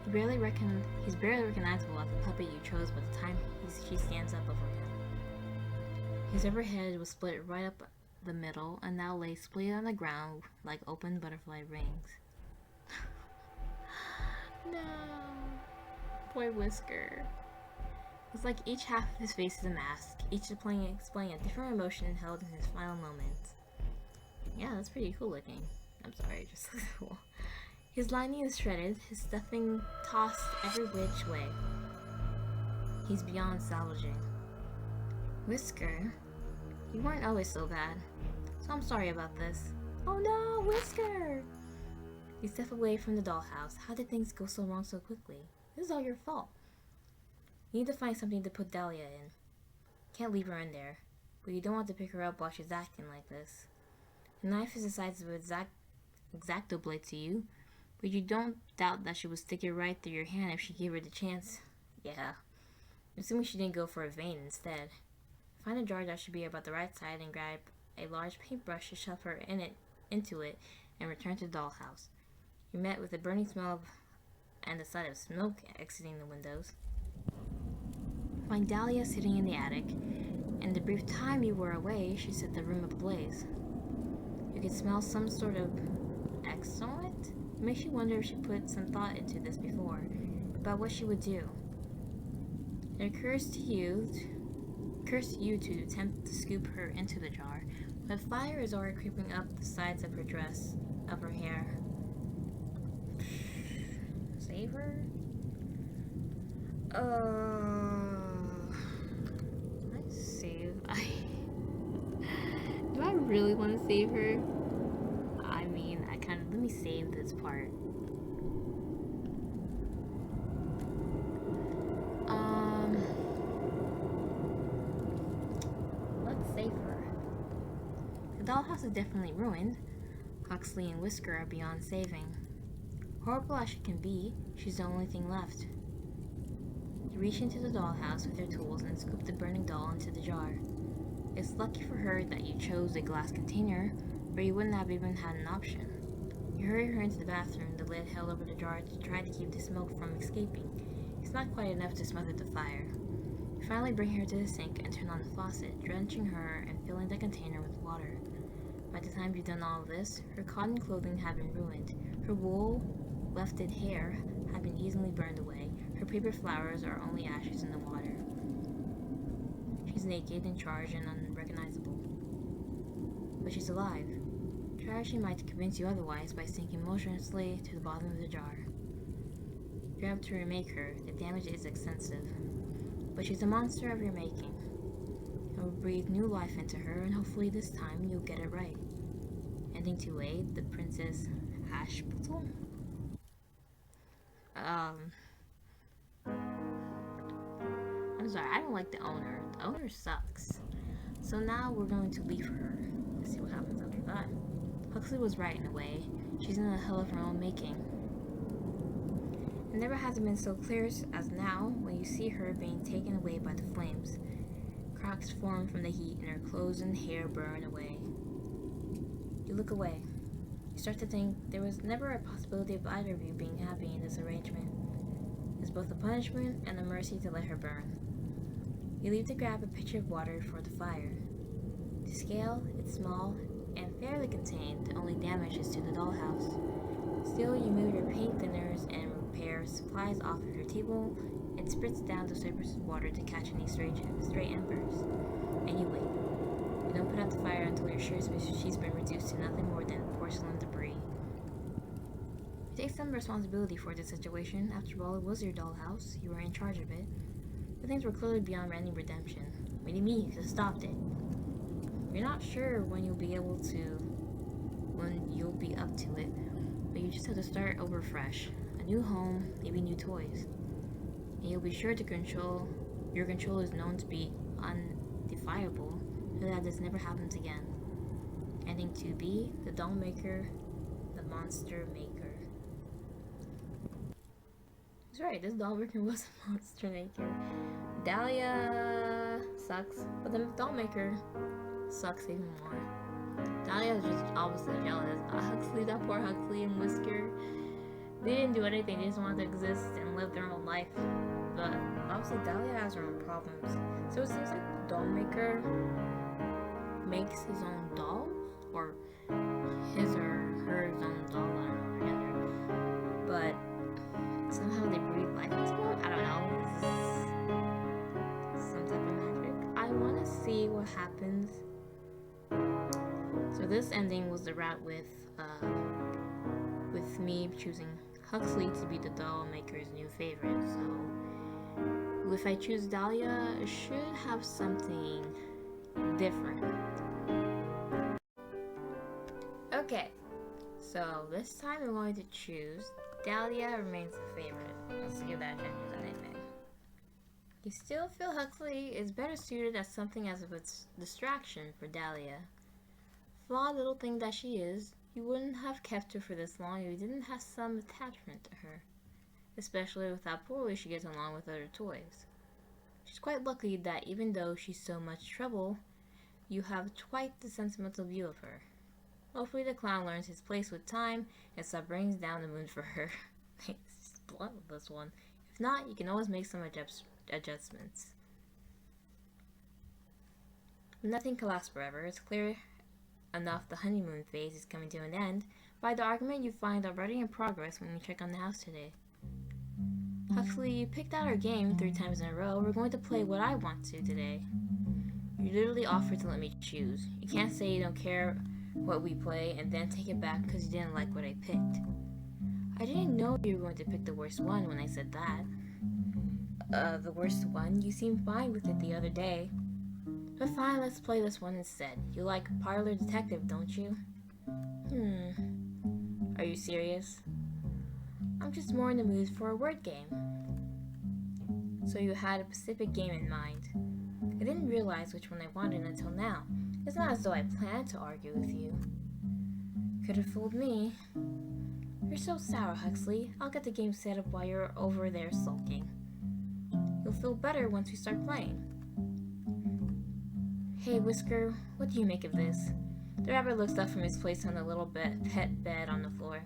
He's barely recognizable as the puppet you chose by the time she stands up over him. His upper head was split right up the middle and now lay split on the ground like open butterfly rings. No. Poor Whisker. It's like each half of his face is a mask, each displaying a different emotion held in his final moments. Yeah, that's pretty cool looking. I'm sorry, it just looks cool. His lining is shredded, his stuffing tossed every which way. He's beyond salvaging. Whisker, you weren't always so bad, so I'm sorry about this. Oh no, Whisker! You step away from the dollhouse. How did things go so wrong so quickly? This is all your fault. You need to find something to put Dahlia in. Can't leave her in there, but you don't want to pick her up while she's acting like this. The knife is the size of an X-Acto blade to you, but you don't doubt that she would stick it right through your hand if she gave her the chance. Yeah. Assuming she didn't go for a vein instead. Find a jar that should be about the right side and grab a large paintbrush to shove her into it and return to the dollhouse. You're met with a burning smell and the sight of smoke exiting the windows. Find Dahlia sitting in the attic. In the brief time you were away, she set the room ablaze. You could smell some sort of excellent. It makes you wonder if she put some thought into this before, about what she would do. It occurs to you to attempt to scoop her into the jar, but fire is already creeping up the sides of her dress, of her hair. Save her? Do I really want to save her? I mean, let me save this part. Let's save her. The dollhouse is definitely ruined. Huxley and Whisker are beyond saving. Horrible as she can be, she's the only thing left. You reach into the dollhouse with your tools and scoop the burning doll into the jar. It's lucky for her that you chose a glass container, or you wouldn't have even had an option. You hurry her into the bathroom, the lid held over the jar to try to keep the smoke from escaping. It's not quite enough to smother the fire. You finally bring her to the sink and turn on the faucet, drenching her and filling the container with water. By the time you've done all of this, her cotton clothing had been ruined. Her wool, wefted hair had been easily burned away. Her paper flowers are only ashes in the water. She's naked and charged and unrecognizable. But she's alive. Try as she might to convince you otherwise by sinking motionlessly to the bottom of the jar. If you have to remake her, the damage is extensive. But she's a monster of your making. You'll breathe new life into her, and hopefully this time you'll get it right. Ending 2A, the Princess Ashbottle? I'm sorry, I don't like the owner. The owner sucks. So now we're going to leave her. Let's see what happens after that. Huxley was right in a way. She's in a hell of her own making. It never has been so clear as now when you see her being taken away by the flames. Cracks form from the heat and her clothes and hair burn away. You look away. You start to think there was never a possibility of either of you being happy in this arrangement. It's both a punishment and a mercy to let her burn. You leave to grab a pitcher of water for the fire. To scale, it's small and fairly contained, the only damage is to the dollhouse. Still, you move your paint thinners and repair supplies off of your table and spritz down the surface of water to catch any stray embers. And you wait. You don't put out the fire until you're sure she's been reduced to nothing more than porcelain debris. You take some responsibility for the situation. After all, it was your dollhouse. You were in charge of it. But things were clearly beyond any redemption. What do you mean you could have stopped it? You're not sure when you'll be up to it, but you just have to start over fresh. A new home, maybe new toys. And you'll be sure to your control is known to be undefiable, so that this never happens again. Ending 2B, the doll maker, the monster maker. That's right, this doll maker was a monster maker. Dahlia sucks, but the doll maker sucks even more. Dahlia is just obviously jealous. Huxley, that poor Huxley and Whisker, they didn't do anything, they just wanted to exist and live their own life. But obviously Dahlia has her own problems. So it seems like the doll maker makes his own dolls, or his or her own doll, I don't know together. But somehow they breathe life into them? I don't know. This is some type of magic. I want to see what happens. So this ending was the route with me choosing Huxley to be the doll maker's new favorite. So if I choose Dahlia, it should have something different. Okay, so this time I'm going to choose Dahlia remains the favorite. Let's see if that changes anything. You still feel Huxley is better suited as something as a distraction for Dahlia. Flawed little thing that she is, you wouldn't have kept her for this long if you didn't have some attachment to her, especially with how poorly she gets along with other toys. She's quite lucky that even though she's so much trouble, you have quite the sentimental view of her. Hopefully the clown learns his place with time and stop brings down the moon for her. It's blunt with this one. If not, you can always make some adjustments. Nothing can last forever. It's clear enough the honeymoon phase is coming to an end by the argument you find already in progress when you check on the house today. Huxley, you picked out our game 3 times in a row. We're going to play what I want to today. You literally offered to let me choose. You can't say you don't care what we play and then take it back because you didn't like what I picked. I didn't know you were going to pick the worst one when I said that. The worst one? You seemed fine with it the other day. But fine, let's play this one instead. You like Parlor Detective, don't you? Are you serious? I'm just more in the mood for a word game. So you had a specific game in mind. I didn't realize which one I wanted until now. It's not as though I planned to argue with you. Could have fooled me. You're so sour, Huxley. I'll get the game set up while you're over there sulking. You'll feel better once we start playing. Hey, Whisker, what do you make of this? The rabbit looks up from his place on the little pet bed on the floor.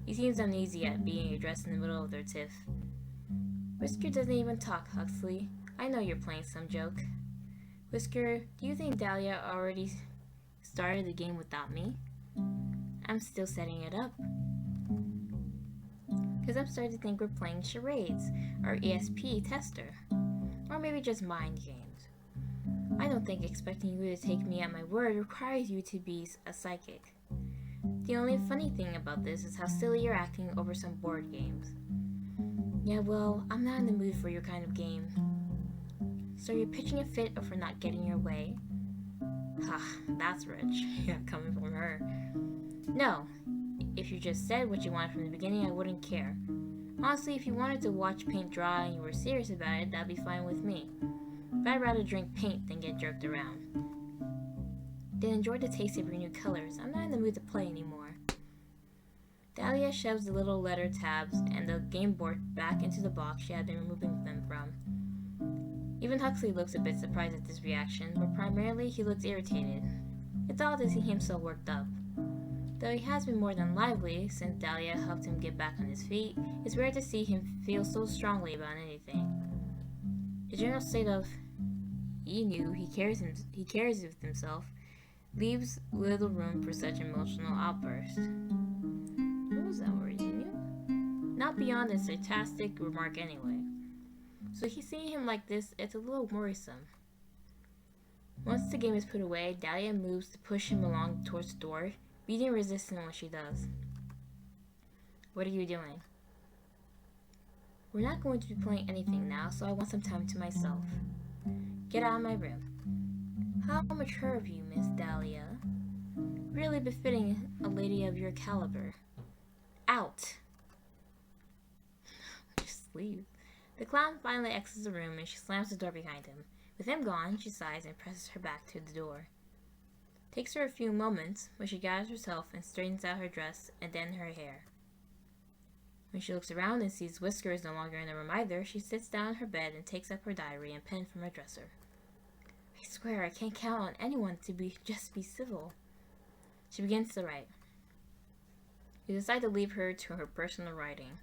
He seems uneasy at being addressed in the middle of their tiff. Whisker doesn't even talk, Huxley. I know you're playing some joke. Whisker, do you think Dahlia already started the game without me? I'm still setting it up. Because I'm starting to think we're playing charades, or ESP tester, or maybe just mind games. I don't think expecting you to take me at my word requires you to be a psychic. The only funny thing about this is how silly you're acting over some board games. Yeah, well, I'm not in the mood for your kind of game. So you're pitching a fit over not getting your way? Ha, that's rich. Yeah, coming from her. No, if you just said what you wanted from the beginning, I wouldn't care. Honestly, if you wanted to watch paint dry and you were serious about it, that'd be fine with me. But I'd rather drink paint than get jerked around. Then enjoy the taste of your new colors. I'm not in the mood to play anymore. Dahlia shoves the little letter tabs and the game board back into the box she had been removing them from. Even Huxley looks a bit surprised at this reaction, but primarily he looks irritated. It's odd to see him so worked up. Though he has been more than lively since Dahlia helped him get back on his feet, it's rare to see him feel so strongly about anything. The general state of he knew he cares of himself leaves little room for such emotional outbursts. What was that word, you knew? Not beyond a sarcastic remark anyway. So he's seeing him like this, it's a little worrisome. Once the game is put away, Dahlia moves to push him along towards the door, beating resistance when she does. What are you doing? We're not going to be playing anything now, so I want some time to myself. Get out of my room. How mature of you, Miss Dahlia. Really befitting a lady of your caliber. Out! Just leave. The clown finally exits the room and she slams the door behind him. With him gone, she sighs and presses her back to the door. Takes her a few moments, but she gathers herself and straightens out her dress and then her hair. When she looks around and sees Whisker is no longer in the room either, she sits down on her bed and takes up her diary and pen from her dresser. I swear I can't count on anyone to just be civil. She begins to write. You decide to leave her to her personal writing.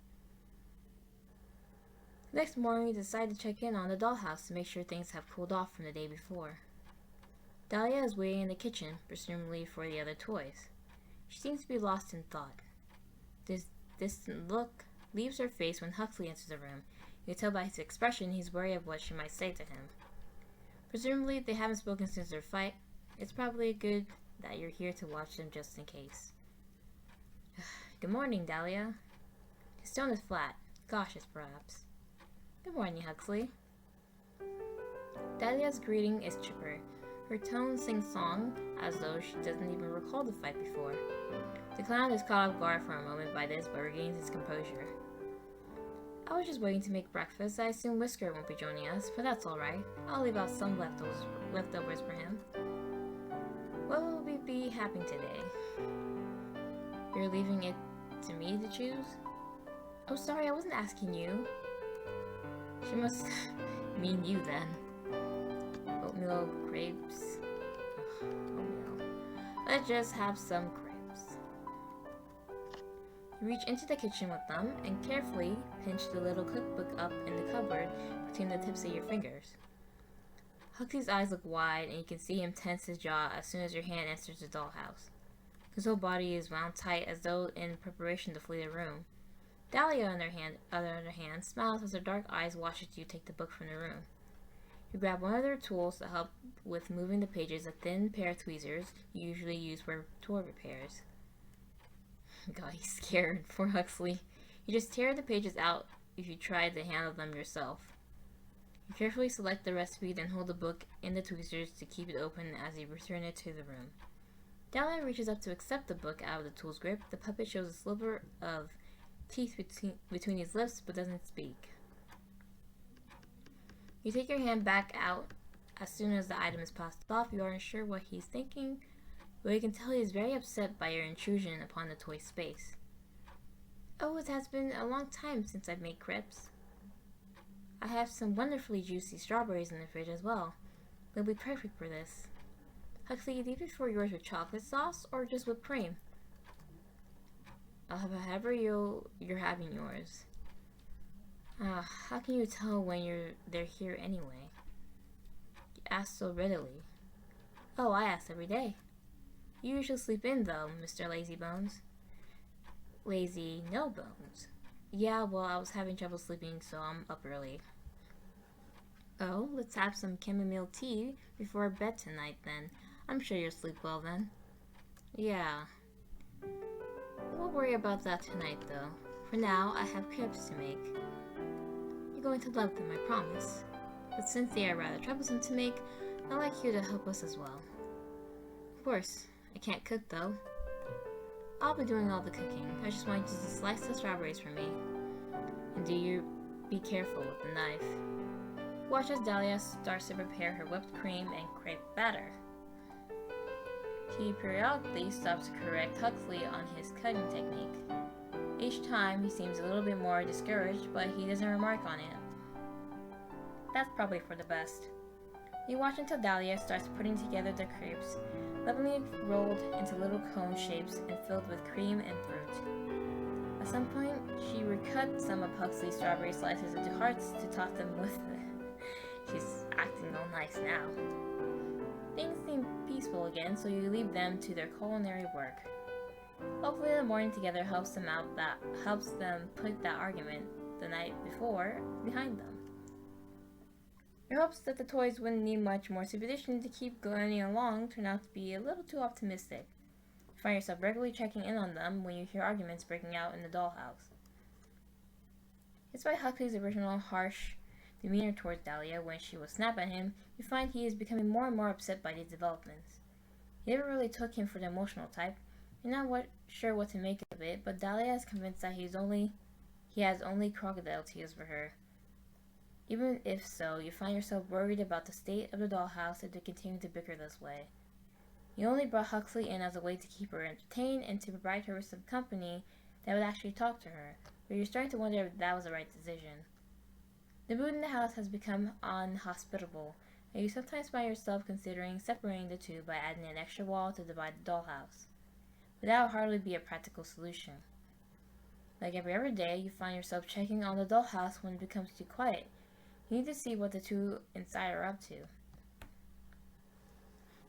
Next morning, you decide to check in on the dollhouse to make sure things have cooled off from the day before. Dahlia is waiting in the kitchen, presumably for the other toys. She seems to be lost in thought. This distant look leaves her face when Huxley enters the room. You can tell by his expression he's worried of what she might say to him. Presumably, they haven't spoken since their fight. It's probably good that you're here to watch them just in case. Good morning, Dahlia. His tone is flat, cautious perhaps. Good morning, Huxley. Dahlia's greeting is chipper. Her tone sings song as though she doesn't even recall the fight before. The clown is caught off guard for a moment by this but regains his composure. I was just waiting to make breakfast. I assume Whisker won't be joining us, but that's alright. I'll leave out some leftovers for him. What will we be having today? You're leaving it to me to choose? Oh, sorry, I wasn't asking you. She must mean you then. Oatmeal crepes. Ugh, oatmeal. Let's just have some crepes. You reach into the kitchen with them and carefully pinch the little cookbook up in the cupboard between the tips of your fingers. Huxley's eyes look wide and you can see him tense his jaw as soon as your hand enters the dollhouse. His whole body is wound tight as though in preparation to flee the room. Dahlia, on the other hand, smiles as her dark eyes watch you take the book from the room. You grab one of their tools to help with moving the pages, a thin pair of tweezers you usually use for toy repairs. God, he's scared. Poor Huxley. You just tear the pages out if you try to handle them yourself. You carefully select the recipe, then hold the book in the tweezers to keep it open as you return it to the room. Dahlia reaches up to accept the book out of the tool's grip. The puppet shows a sliver of teeth between his lips but doesn't speak. You take your hand back out as soon as the item is passed off. You aren't sure what he's thinking, but you can tell he is very upset by your intrusion upon the toy space. Oh, it has been a long time since I've made crepes. I have some wonderfully juicy strawberries in the fridge as well. They'll be perfect for this. Huxley, do you prefer yours with chocolate sauce or just whipped cream? I'll have however you're having yours. How can you tell when they're here anyway? You ask so readily. Oh, I ask every day. You usually sleep in, though, Mr. Lazybones. Lazy no bones. Yeah, well, I was having trouble sleeping, so I'm up early. Oh, let's have some chamomile tea before bed tonight, then. I'm sure you'll sleep well then. Yeah. We'll worry about that tonight, though. For now, I have crepes to make. You're going to love them, I promise. But since they are rather troublesome to make, I'd like you to help us as well. Of course. I can't cook, though. I'll be doing all the cooking. I just want you to slice the strawberries for me. And do you be careful with the knife. Watch as Dahlia starts to prepare her whipped cream and crepe batter. She periodically stops to correct Huxley on his cutting technique. Each time he seems a little bit more discouraged, but he doesn't remark on it. That's probably for the best. You watch until Dahlia starts putting together the crepes, lovingly rolled into little cone shapes and filled with cream and fruit. At some point, she recut some of Huxley's strawberry slices into hearts to toss them with it. She's acting all nice now. Things seem peaceful again, so you leave them to their culinary work. Hopefully the morning together helps them put that argument the night before behind them. Your hopes that the toys wouldn't need much more supervision to keep going along turn out to be a little too optimistic. You find yourself regularly checking in on them when you hear arguments breaking out in the dollhouse. Despite Huxley's original harsh demeanor towards Dahlia when she would snap at him, you find he is becoming more and more upset by these developments. You never really took him for the emotional type. You're not sure what to make of it, but Dahlia is convinced that he has only crocodile tears for her. Even if so, you find yourself worried about the state of the dollhouse if they continue to bicker this way. You only brought Huxley in as a way to keep her entertained and to provide her with some company that would actually talk to her, but you're starting to wonder if that was the right decision. The mood in the house has become unhospitable, and you sometimes find yourself considering separating the two by adding an extra wall to divide the dollhouse. But that would hardly be a practical solution. Like every other day, you find yourself checking on the dollhouse when it becomes too quiet. You need to see what the two inside are up to. You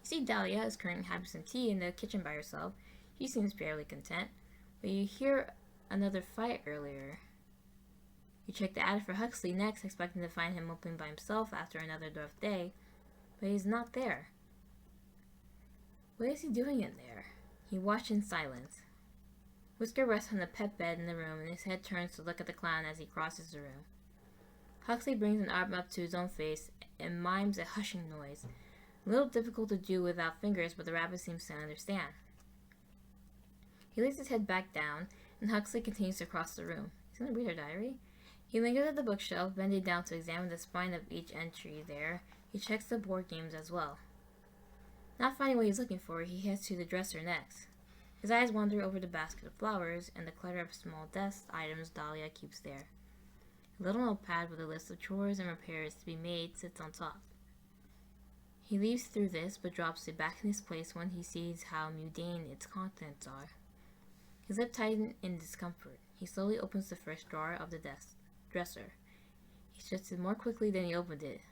see Dahlia is currently having some tea in the kitchen by herself. She seems fairly content, but you hear another fight earlier. You check the attic for Huxley next, expecting to find him moping by himself after another rough day, but he's not there. What is he doing in there? You watch in silence. Whisker rests on the pet bed in the room, and his head turns to look at the clown as he crosses the room. Huxley brings an arm up to his own face and mimes a hushing noise, a little difficult to do without fingers, but the rabbit seems to understand. He lays his head back down, and Huxley continues to cross the room. He's going to read her diary. He lingers at the bookshelf, bending down to examine the spine of each entry there. He checks the board games as well. Not finding what he's looking for, he heads to the dresser next. His eyes wander over the basket of flowers and the clutter of small desk items Dahlia keeps there. A little notepad with a list of chores and repairs to be made sits on top. He leaves through this, but drops it back in its place when he sees how mundane its contents are. His lip tightens in discomfort. He slowly opens the first drawer of the dresser. He shuts it more quickly than he opened it.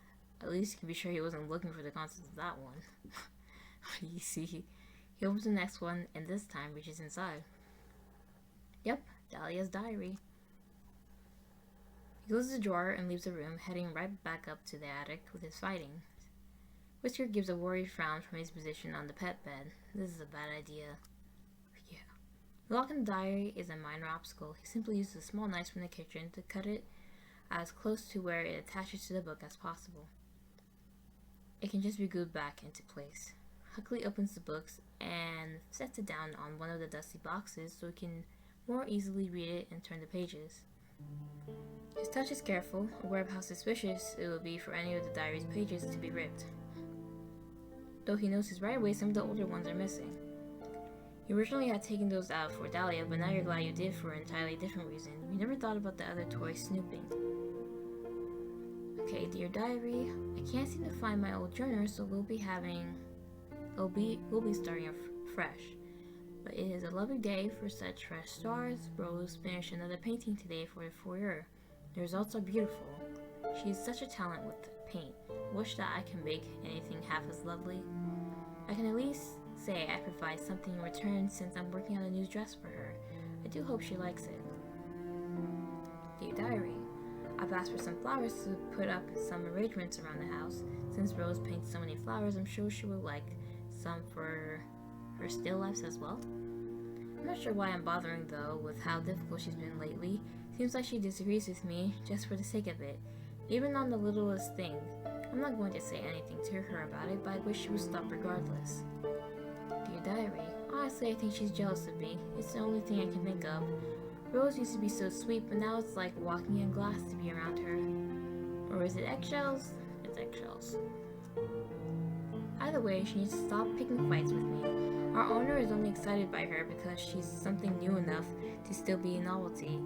At least he can be sure he wasn't looking for the contents of that one. What do you see? He opens the next one, and this time reaches inside. Yep, Dahlia's diary. He closes the drawer and leaves the room, heading right back up to the attic with his fighting. Whisker gives a worried frown from his position on the pet bed. This is a bad idea. Yeah. The lock in the diary is a minor obstacle. He simply uses a small knife from the kitchen to cut it as close to where it attaches to the book as possible. It can just be glued back into place. Huxley opens the books and sets it down on one of the dusty boxes so he can more easily read it and turn the pages. His touch is careful, aware of how suspicious it would be for any of the diary's pages to be ripped. Though he notices right away some of the older ones are missing. You originally had taken those out for Dahlia, but now you're glad you did for an entirely different reason. You never thought about the other toys snooping. Okay, dear diary, I can't seem to find my old journal, so we'll be starting fresh. But it is a lovely day for such fresh stars. Rose finished another painting today for the foyer. The results are beautiful. She is such a talent with paint. Wish that I can make anything half as lovely. I can at least say I provide something in return since I'm working on a new dress for her. I do hope she likes it. Dear Diary, I've asked for some flowers to put up some arrangements around the house. Since Rose paints so many flowers, I'm sure she will like some for her still lifes as well. I'm not sure why I'm bothering though with how difficult she's been lately. Seems like she disagrees with me just for the sake of it. Even on the littlest thing. I'm not going to say anything to her about it, but I wish she would stop regardless. Dear Diary, honestly I think she's jealous of me. It's the only thing I can think of. Rose used to be so sweet, but now it's like walking in glass to be around her. Or is it eggshells? It's eggshells. Either way, she needs to stop picking fights with me. Our owner is only excited by her because she's something new enough to still be a novelty.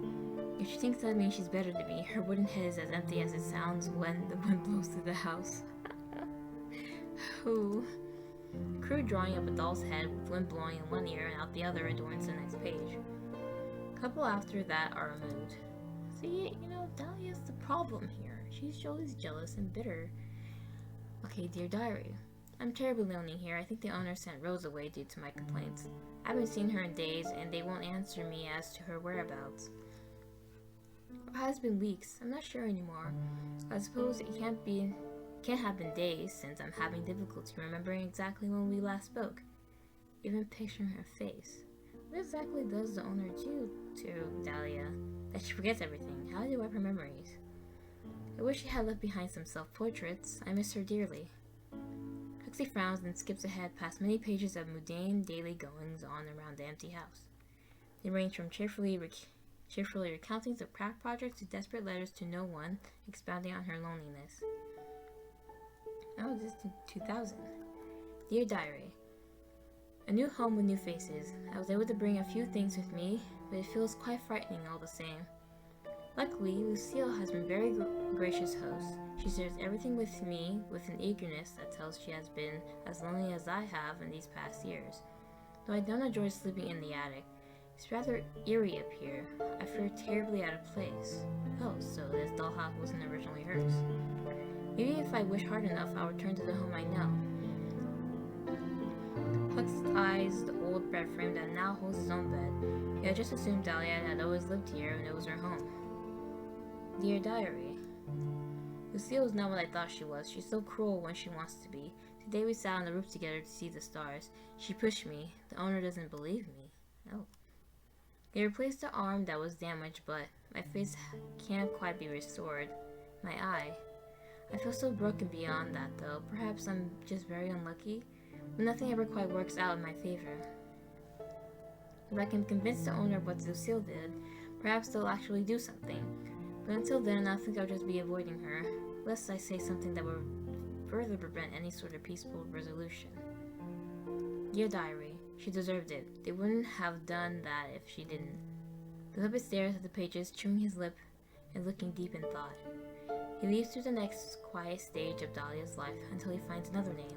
If she thinks that means she's better than me, her wooden head is as empty as it sounds when the wind blows through the house. Ooh. Crude drawing of a doll's head with wind blowing in one ear and out the other adorns the next page. Couple after that are removed. See, Dahlia's the problem here. She's always jealous and bitter. Okay, Dear Diary. I'm terribly lonely here. I think the owner sent Rose away due to my complaints. I haven't seen her in days, and they won't answer me as to her whereabouts. It has been weeks. I'm not sure anymore. I suppose it can't have been days since I'm having difficulty remembering exactly when we last spoke. Even picturing her face. What exactly does the owner do to Dahlia that she forgets everything? How do I wipe her memories? I wish she had left behind some self-portraits. I miss her dearly. Huxley frowns and skips ahead past many pages of mundane daily goings-on around the empty house. They range from cheerfully recountings of craft projects to desperate letters to no one, expounding on her loneliness. Oh, this is 2000. Dear Diary. A new home with new faces. I was able to bring a few things with me, but it feels quite frightening all the same. Luckily, Lucille has been very gracious host. She shares everything with me with an eagerness that tells she has been as lonely as I have in these past years. Though I don't enjoy sleeping in the attic. It's rather eerie up here. I feel terribly out of place. Oh, so this dollhouse wasn't originally hers. Maybe if I wish hard enough, I'll return to the home I know. Hux eyes the old bed frame that now holds his own bed. He had just assumed Dahlia had always lived here and it was her home. Dear Diary. Lucille is not what I thought she was. She's so cruel when she wants to be. Today we sat on the roof together to see the stars. She pushed me. The owner doesn't believe me. Oh. They replaced the arm that was damaged, but my face can't quite be restored. My eye. I feel so broken beyond that, though. Perhaps I'm just very unlucky, but nothing ever quite works out in my favor. If I can convince the owner of what Lucille did, perhaps they'll actually do something. But until then, I think I'll just be avoiding her, lest I say something that will further prevent any sort of peaceful resolution. Dear Diary. She deserved it. They wouldn't have done that if she didn't. The puppet stares at the pages, chewing his lip and looking deep in thought. He leaves to the next quiet stage of Dahlia's life until he finds another name.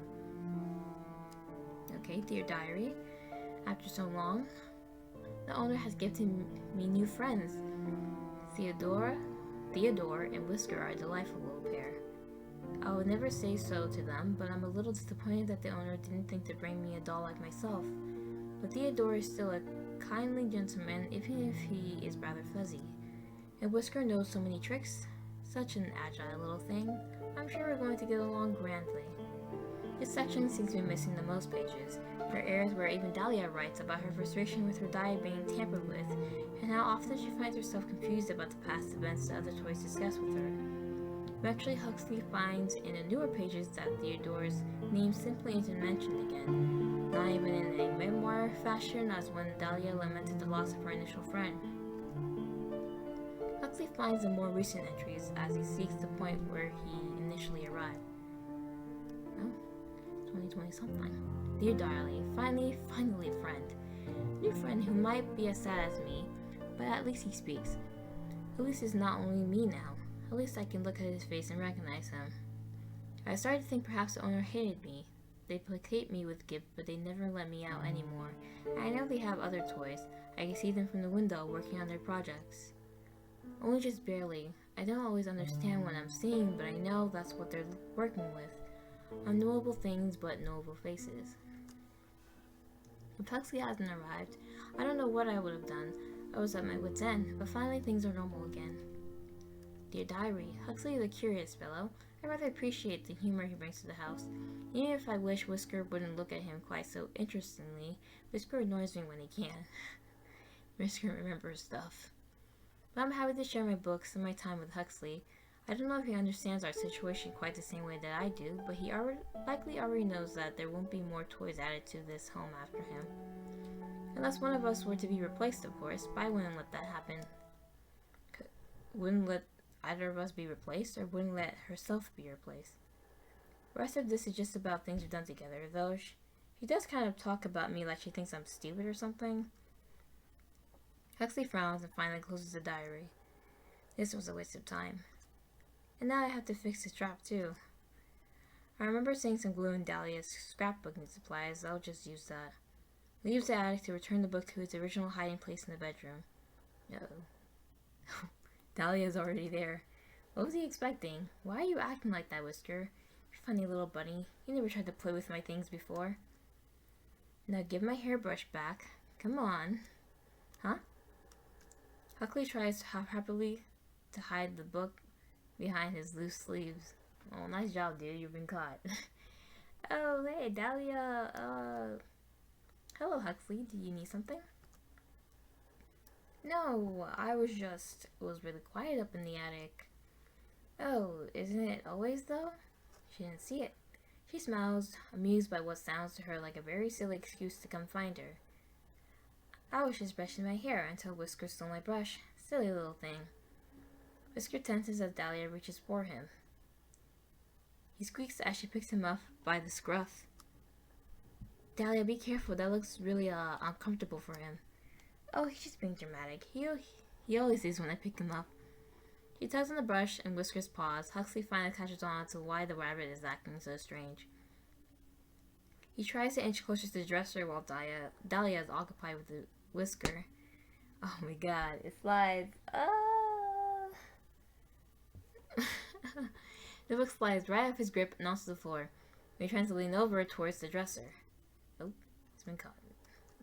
Okay, Dear Diary. After so long, the owner has gifted me new friends. Theodore, and Whisker are a delightful little pair. I would never say so to them, but I'm a little disappointed that the owner didn't think to bring me a doll like myself. But Theodore is still a kindly gentleman, even if he is rather fuzzy. And Whisker knows so many tricks. Such an agile little thing. I'm sure we're going to get along grandly. This section seems to be missing the most pages. There are areas where even Dahlia writes about her frustration with her diary being tampered with, and how often she finds herself confused about the past events that other toys discuss with her. Eventually, Huxley finds in the newer pages that Theodore's name simply isn't mentioned again, not even in a memoir fashion as when Dahlia lamented the loss of her initial friend. Huxley finds the more recent entries as he seeks the point where he initially arrived. Oh, 2020 something. Dear Dahlia, finally a friend. New friend who might be as sad as me, but at least he speaks. At least it's not only me now. At least I can look at his face and recognize him. I started to think perhaps the owner hated me. They placate me with gifts, but they never let me out anymore. I know they have other toys. I can see them from the window working on their projects. Only just barely. I don't always understand what I'm seeing, but I know that's what they're working with. Unknowable things, but knowable faces. If Huxley hadn't arrived, I don't know what I would have done. I was at my wit's end, but finally things are normal again. Dear Diary, Huxley is a curious fellow. I rather appreciate the humor he brings to the house. Even if I wish Whisker wouldn't look at him quite so interestingly, Whisker annoys me when he can. Whisker remembers stuff. But I'm happy to share my books and my time with Huxley. I don't know if he understands our situation quite the same way that I do, but he likely already knows that there won't be more toys added to this home after him. Unless one of us were to be replaced, of course, but I wouldn't let that happen. Wouldn't let either of us be replaced, or wouldn't let herself be replaced. The rest of this is just about things we've done together, though she does kind of talk about me like she thinks I'm stupid or something. Huxley frowns and finally closes the diary. This was a waste of time. And now I have to fix the trap too. I remember seeing some glue in Dahlia's scrapbooking supplies. I'll just use that. Leaves the attic to return the book to its original hiding place in the bedroom. Uh-oh. Dahlia's already there. What was he expecting? Why are you acting like that, Whisker? You funny little bunny. You never tried to play with my things before. Now give my hairbrush back. Come on. Huh? Huxley tries happily to hide the book behind his loose sleeves. Oh, nice job, dude. You've been caught. Oh, hey, Dahlia. Hello, Huxley. Do you need something? No, it was really quiet up in the attic. Oh, isn't it always, though? She didn't see it. She smiles, amused by what sounds to her like a very silly excuse to come find her. I was just brushing my hair until Whisker stole my brush. Silly little thing. Whisker tenses as Dahlia reaches for him. He squeaks as she picks him up by the scruff. Dahlia, be careful. That looks really uncomfortable for him. Oh, he's just being dramatic. He always is when I pick him up. She tugs on the brush and Whisker's paws. Huxley finally catches on to why the rabbit is acting so strange. He tries to inch closer to the dresser while Dahlia is occupied with the Whisker. Oh my god, it slides. The book slides right off his grip and onto the floor. He tries to lean over towards the dresser. Oh, he's been caught.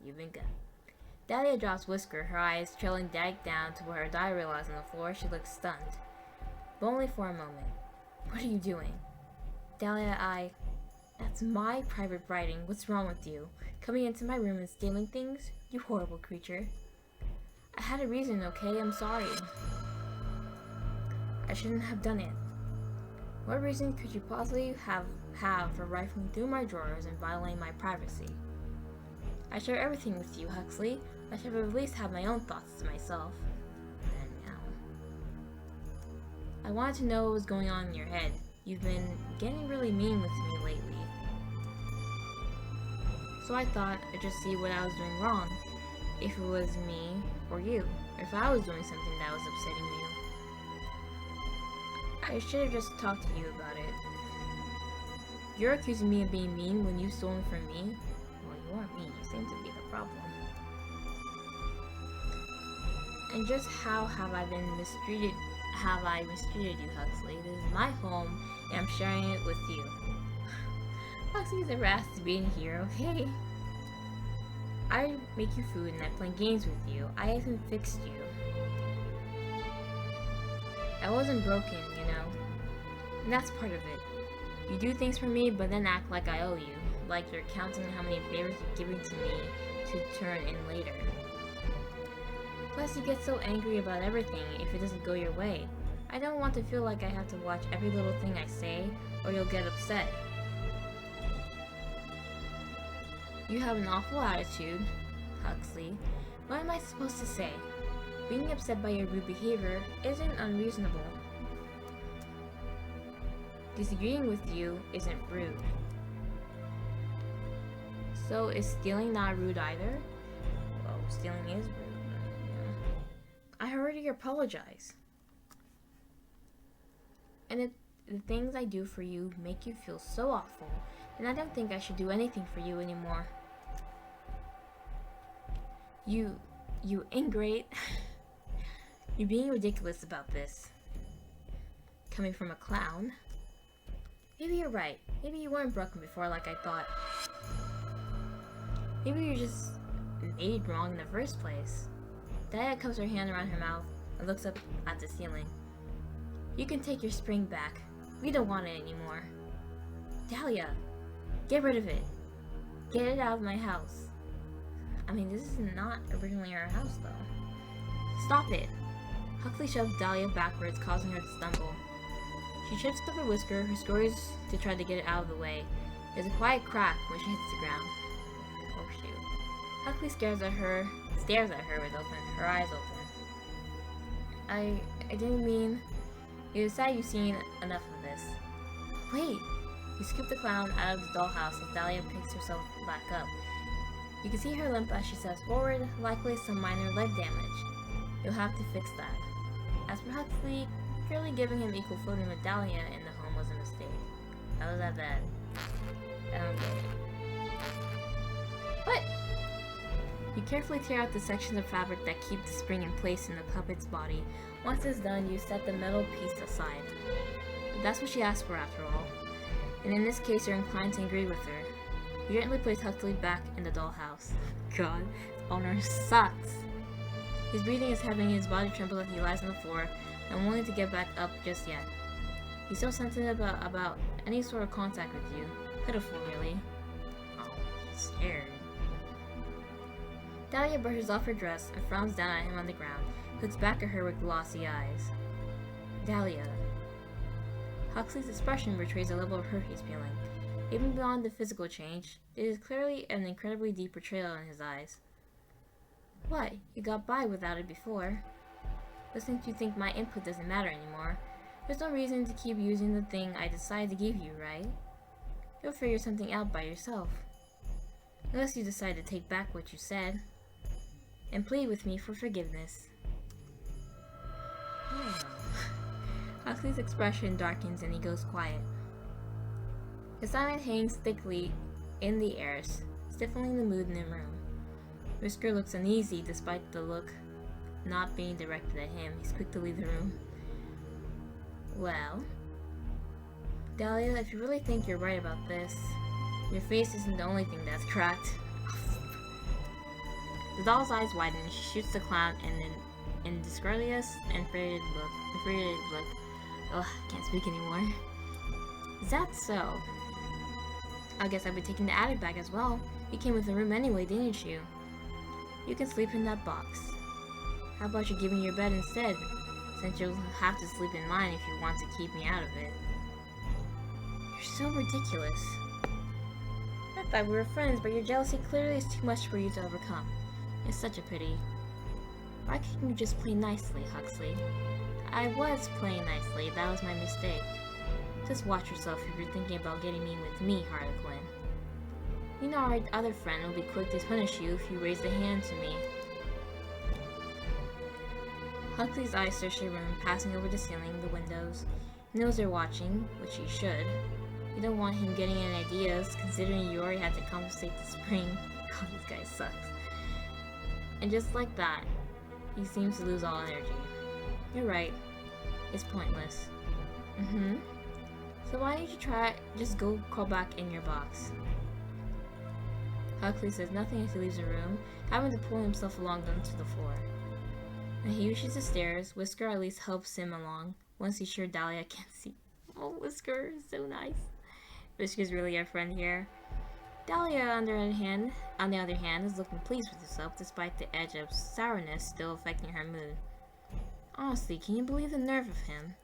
You've been got. Dahlia drops Whisker, her eyes trailing down to where her diary lies on the floor. She looks stunned. But only for a moment. What are you doing? Dahlia, That's my private writing. What's wrong with you? Coming into my room and stealing things? You horrible creature. I had a reason, okay? I'm sorry. I shouldn't have done it. What reason could you possibly have for rifling through my drawers and violating my privacy? I share everything with you, Huxley. I should have at least had my own thoughts to myself. And now. I wanted to know what was going on in your head. You've been getting really mean with me lately. So I thought I'd just see what I was doing wrong. If it was me or you. Or if I was doing something that was upsetting you. I should have just talked to you about it. You're accusing me of being mean when you've stolen from me? Well, you aren't mean. You seem to be the problem. And just how have I mistreated you, Huxley? This is my home, and I'm sharing it with you. Huxley's never asked to be in here, okay? I make you food and I play games with you. I even fixed you. I wasn't broken, you know. And that's part of it. You do things for me, but then act like I owe you. Like you're counting how many favors you're giving to me to turn in later. Plus, you get so angry about everything if it doesn't go your way. I don't want to feel like I have to watch every little thing I say, or you'll get upset. You have an awful attitude, Huxley. What am I supposed to say? Being upset by your rude behavior isn't unreasonable. Disagreeing with you isn't rude. So is stealing not rude either? Well, stealing is rude. Yeah. I already apologize. And if the things I do for you make you feel so awful, then I don't think I should do anything for you anymore. You ingrate. You're being ridiculous about this. Coming from a clown. Maybe you're right. Maybe you weren't broken before like I thought. Maybe you're just made wrong in the first place. Dahlia cups her hand around her mouth and looks up at the ceiling. You can take your spring back. We don't want it anymore. Dahlia, get rid of it. Get it out of my house. I mean, this is not originally our house, though. Stop it. Huxley shoves Dahlia backwards, causing her to stumble. She trips over Whisker, who scurries to try to get it out of the way. There's a quiet crack when she hits the ground. Oh shoot. Huxley stares at her with her eyes open. I didn't mean... You decide you've seen enough of this. Wait! You scoop the clown out of the dollhouse as Dahlia picks herself back up. You can see her limp as she steps forward, likely some minor leg damage. You'll have to fix that. As for Huxley, clearly giving him equal footing with Dahlia in the home was a mistake. How was that bad? I don't get it. What? You carefully tear out the sections of fabric that keep the spring in place in the puppet's body. Once it's done, you set the metal piece aside. That's what she asked for after all. And in this case, you're inclined to agree with her. You gently place Huxley back in the dollhouse. God, this owner sucks. His breathing is heavy and his body trembles as he lies on the floor, unwilling to get back up just yet. He's so sensitive about any sort of contact with you. Pitiful, really. Oh, he's scared. Dahlia brushes off her dress and frowns down at him on the ground, looks back at her with glossy eyes. Dahlia. Huxley's expression betrays a level of hurt he's feeling. Even beyond the physical change, it is clearly an incredibly deep betrayal in his eyes. What? You got by without it before. But since you think my input doesn't matter anymore, there's no reason to keep using the thing I decided to give you, right? You'll figure something out by yourself. Unless you decide to take back what you said. And plead with me for forgiveness. Huxley's expression darkens and he goes quiet. His silence hangs thickly in the air, stifling the mood in the room. Whisker looks uneasy despite the look not being directed at him. He's quick to leave the room. Well, Dahlia, if you really think you're right about this, your face isn't the only thing that's cracked. The doll's eyes widen and she shoots the clown in discourteous and infuriated look. Ugh, can't speak anymore. Is that so? I guess I'll be taking the attic back as well. You came with the room anyway, didn't you? You can sleep in that box. How about you give me your bed instead, since you'll have to sleep in mine if you want to keep me out of it. You're so ridiculous. I thought we were friends, but your jealousy clearly is too much for you to overcome. It's such a pity. Why couldn't you just play nicely, Huxley? I was playing nicely, that was my mistake. Just watch yourself if you're thinking about getting mean with me, Harlequin. You know our other friend will be quick to punish you if you raise a hand to me. Huxley's eyes search the room, passing over the ceiling, the windows. He knows they're watching, which he should. You don't want him getting any ideas, considering you already had to compensate the spring. God, this guy sucks. And just like that, he seems to lose all energy. You're right. It's pointless. So why don't you just go crawl back in your box? Huxley says nothing as he leaves the room, having to pull himself along onto the floor. When he reaches the stairs, Whisker at least helps him along, once he's sure Dahlia can't see. Oh, Whisker is so nice. Whisker's really our friend here. Dahlia, on the other hand, is looking pleased with herself despite the edge of sourness still affecting her mood. Honestly, can you believe the nerve of him?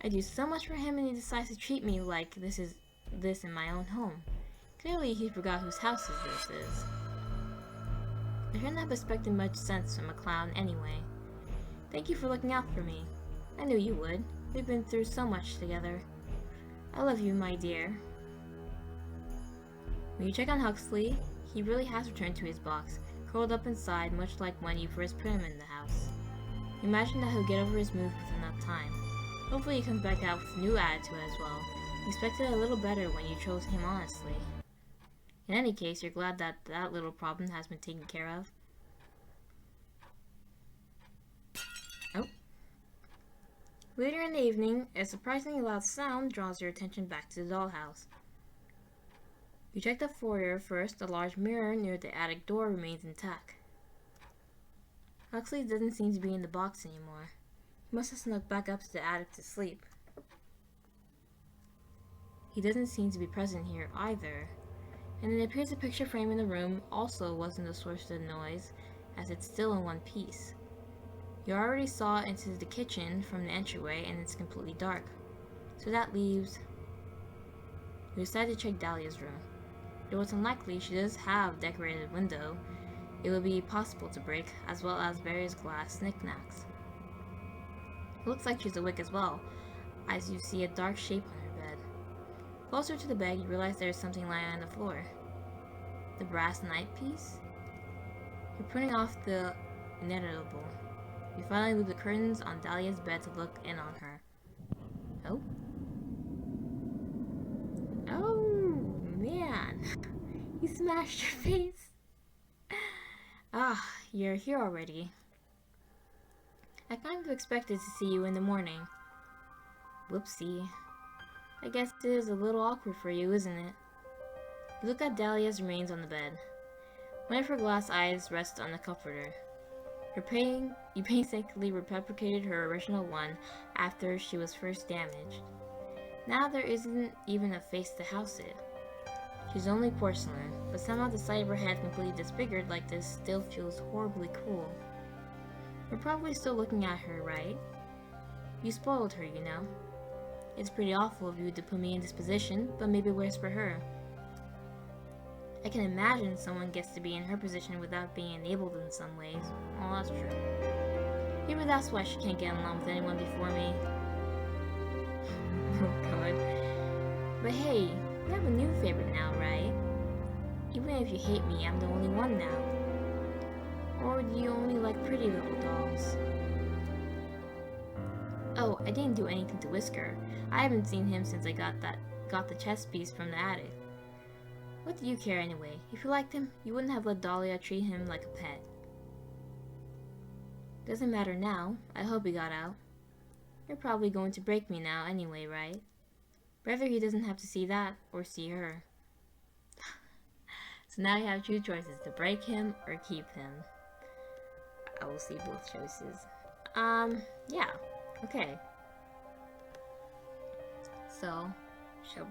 I do so much for him and he decides to treat me like this in my own home. Clearly, he forgot whose house this is. I shouldn't have expected much sense from a clown anyway. Thank you for looking out for me. I knew you would. We've been through so much together. I love you, my dear. When you check on Huxley, he really has returned to his box, curled up inside, much like when you first put him in the house. You imagine that he'll get over his move with enough time. Hopefully he comes back out with a new attitude as well. You expected a little better when you chose him honestly. In any case, you're glad that that little problem has been taken care of. Oh, Later in the evening, a surprisingly loud sound draws your attention back to the dollhouse. You check the foyer first. The large mirror near the attic door remains intact. Huxley doesn't seem to be in the box anymore. He must have snuck back up to the attic to sleep. He doesn't seem to be present here either. And it appears the picture frame in the room also wasn't the source of the noise, as it's still in one piece. You already saw into the kitchen from the entryway and it's completely dark. So that leaves... You decide to check Dahlia's room. Though it's unlikely she does have a decorated window, it would be possible to break, as well as various glass knickknacks. It looks like she's awake as well, as you see a dark shape on her bed. Closer to the bed, you realize there is something lying on the floor. The brass night piece? You're putting off the inevitable. You finally move the curtains on Dahlia's bed to look in on her. Oh? Oh, man. You smashed your face. Ah, you're here already. I kind of expected to see you in the morning. Whoopsie. I guess it is a little awkward for you, isn't it? You look at Dahlia's remains on the bed. One of her glass eyes rests on the comforter. You painstakingly replicated her original one after she was first damaged. Now there isn't even a face to house it. She's only porcelain, but somehow the sight of her head completely disfigured like this still feels horribly cruel. You're probably still looking at her, right? You spoiled her, you know. It's pretty awful of you to put me in this position, but maybe worse for her. I can imagine someone gets to be in her position without being enabled in some ways. Well, that's true. Maybe that's why she can't get along with anyone before me. Oh god. But hey, you have a new favorite now, right? Even if you hate me, I'm the only one now. Or do you only like pretty little dolls? Oh, I didn't do anything to Whisker. I haven't seen him since I got the chess piece from the attic. What do you care anyway? If you liked him, you wouldn't have let Dahlia treat him like a pet. Doesn't matter now. I hope he got out. You're probably going to break me now anyway, right? Rather he doesn't have to see that or see her. So now you have two choices, to break him or keep him. I will see both choices. Yeah. Okay. So, she'll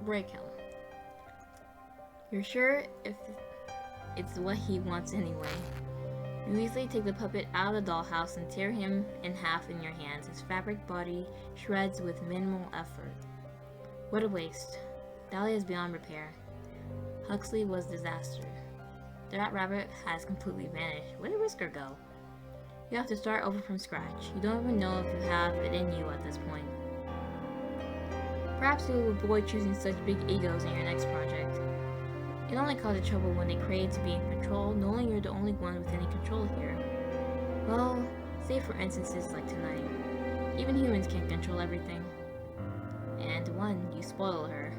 break him. You're sure if it's what he wants anyway. You easily take the puppet out of the dollhouse and tear him in half in your hands, his fabric body shreds with minimal effort. What a waste. Dahlia is beyond repair. Huxley was disaster. The rat rabbit has completely vanished. Where did Whisker go? You have to start over from scratch. You don't even know if you have it in you at this point. Perhaps you will avoid choosing such big egos in your next project. It only causes trouble when they crave to be in control, knowing you're the only one with any control here. Well, say for instances like tonight. Even humans can't control everything. And one, you spoil her.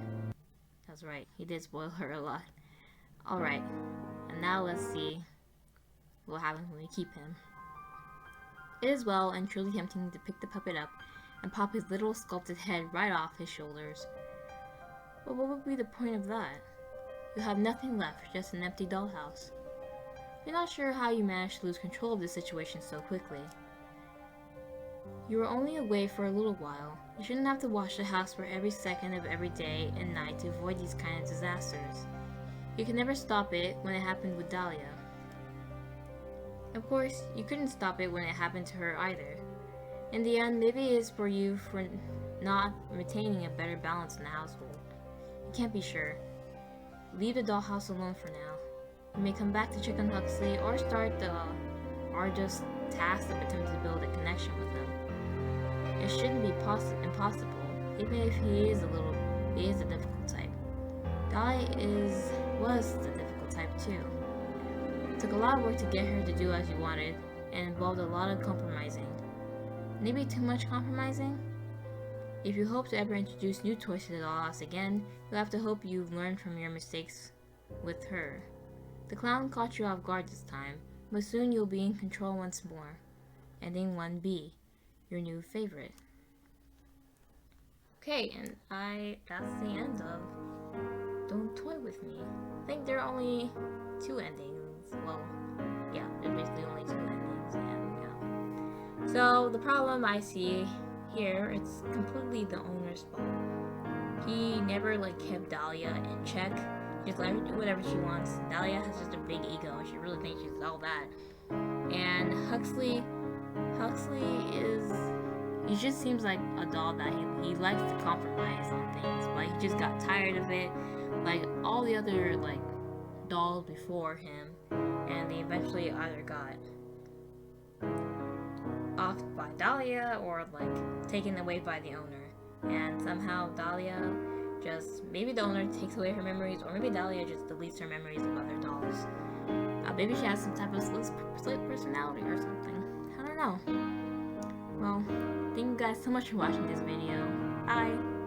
That's right, he did spoil her a lot. Alright, and now let's see what happens when we keep him. It is well and truly tempting to pick the puppet up and pop his little sculpted head right off his shoulders. But what would be the point of that? You have nothing left, just an empty dollhouse. You're not sure how you managed to lose control of this situation so quickly. You were only away for a little while. You shouldn't have to watch the house for every second of every day and night to avoid these kind of disasters. You can never stop it when it happened with Dahlia. Of course, you couldn't stop it when it happened to her either. In the end, maybe it is for you for not maintaining a better balance in the household. You can't be sure. Leave the dollhouse alone for now. You may come back to check on Huxley or start the arduous task of attempting to build a connection with him. It shouldn't be impossible, even if he is a difficult type. Dahlia was the difficult type too. It took a lot of work to get her to do as you wanted, and involved a lot of compromising. Maybe too much compromising? If you hope to ever introduce new toys to the dollhouse again, you'll have to hope you've learned from your mistakes with her. The clown caught you off guard this time, but soon you'll be in control once more. Ending 1B. your new favorite. Okay, and that's the end of Don't Toy With Me. I think there are only 2 endings. Well, yeah, there's basically only 2 endings, and yeah. So, the problem I see here, it's completely the owner's fault. He never, kept Dahlia in check. He just let her do whatever she wants. Dahlia has just a big ego, and she really thinks she's all that. And Huxley is... He just seems like a doll that he likes to compromise on things, but he just got tired of it, like all the other dolls before him, and they eventually either got off by Dahlia or taken away by the owner. And somehow Dahlia maybe the owner takes away her memories, or maybe Dahlia just deletes her memories of other dolls. Maybe she has some type of split personality or something. I don't know. Well, thank you guys so much for watching this video. Bye!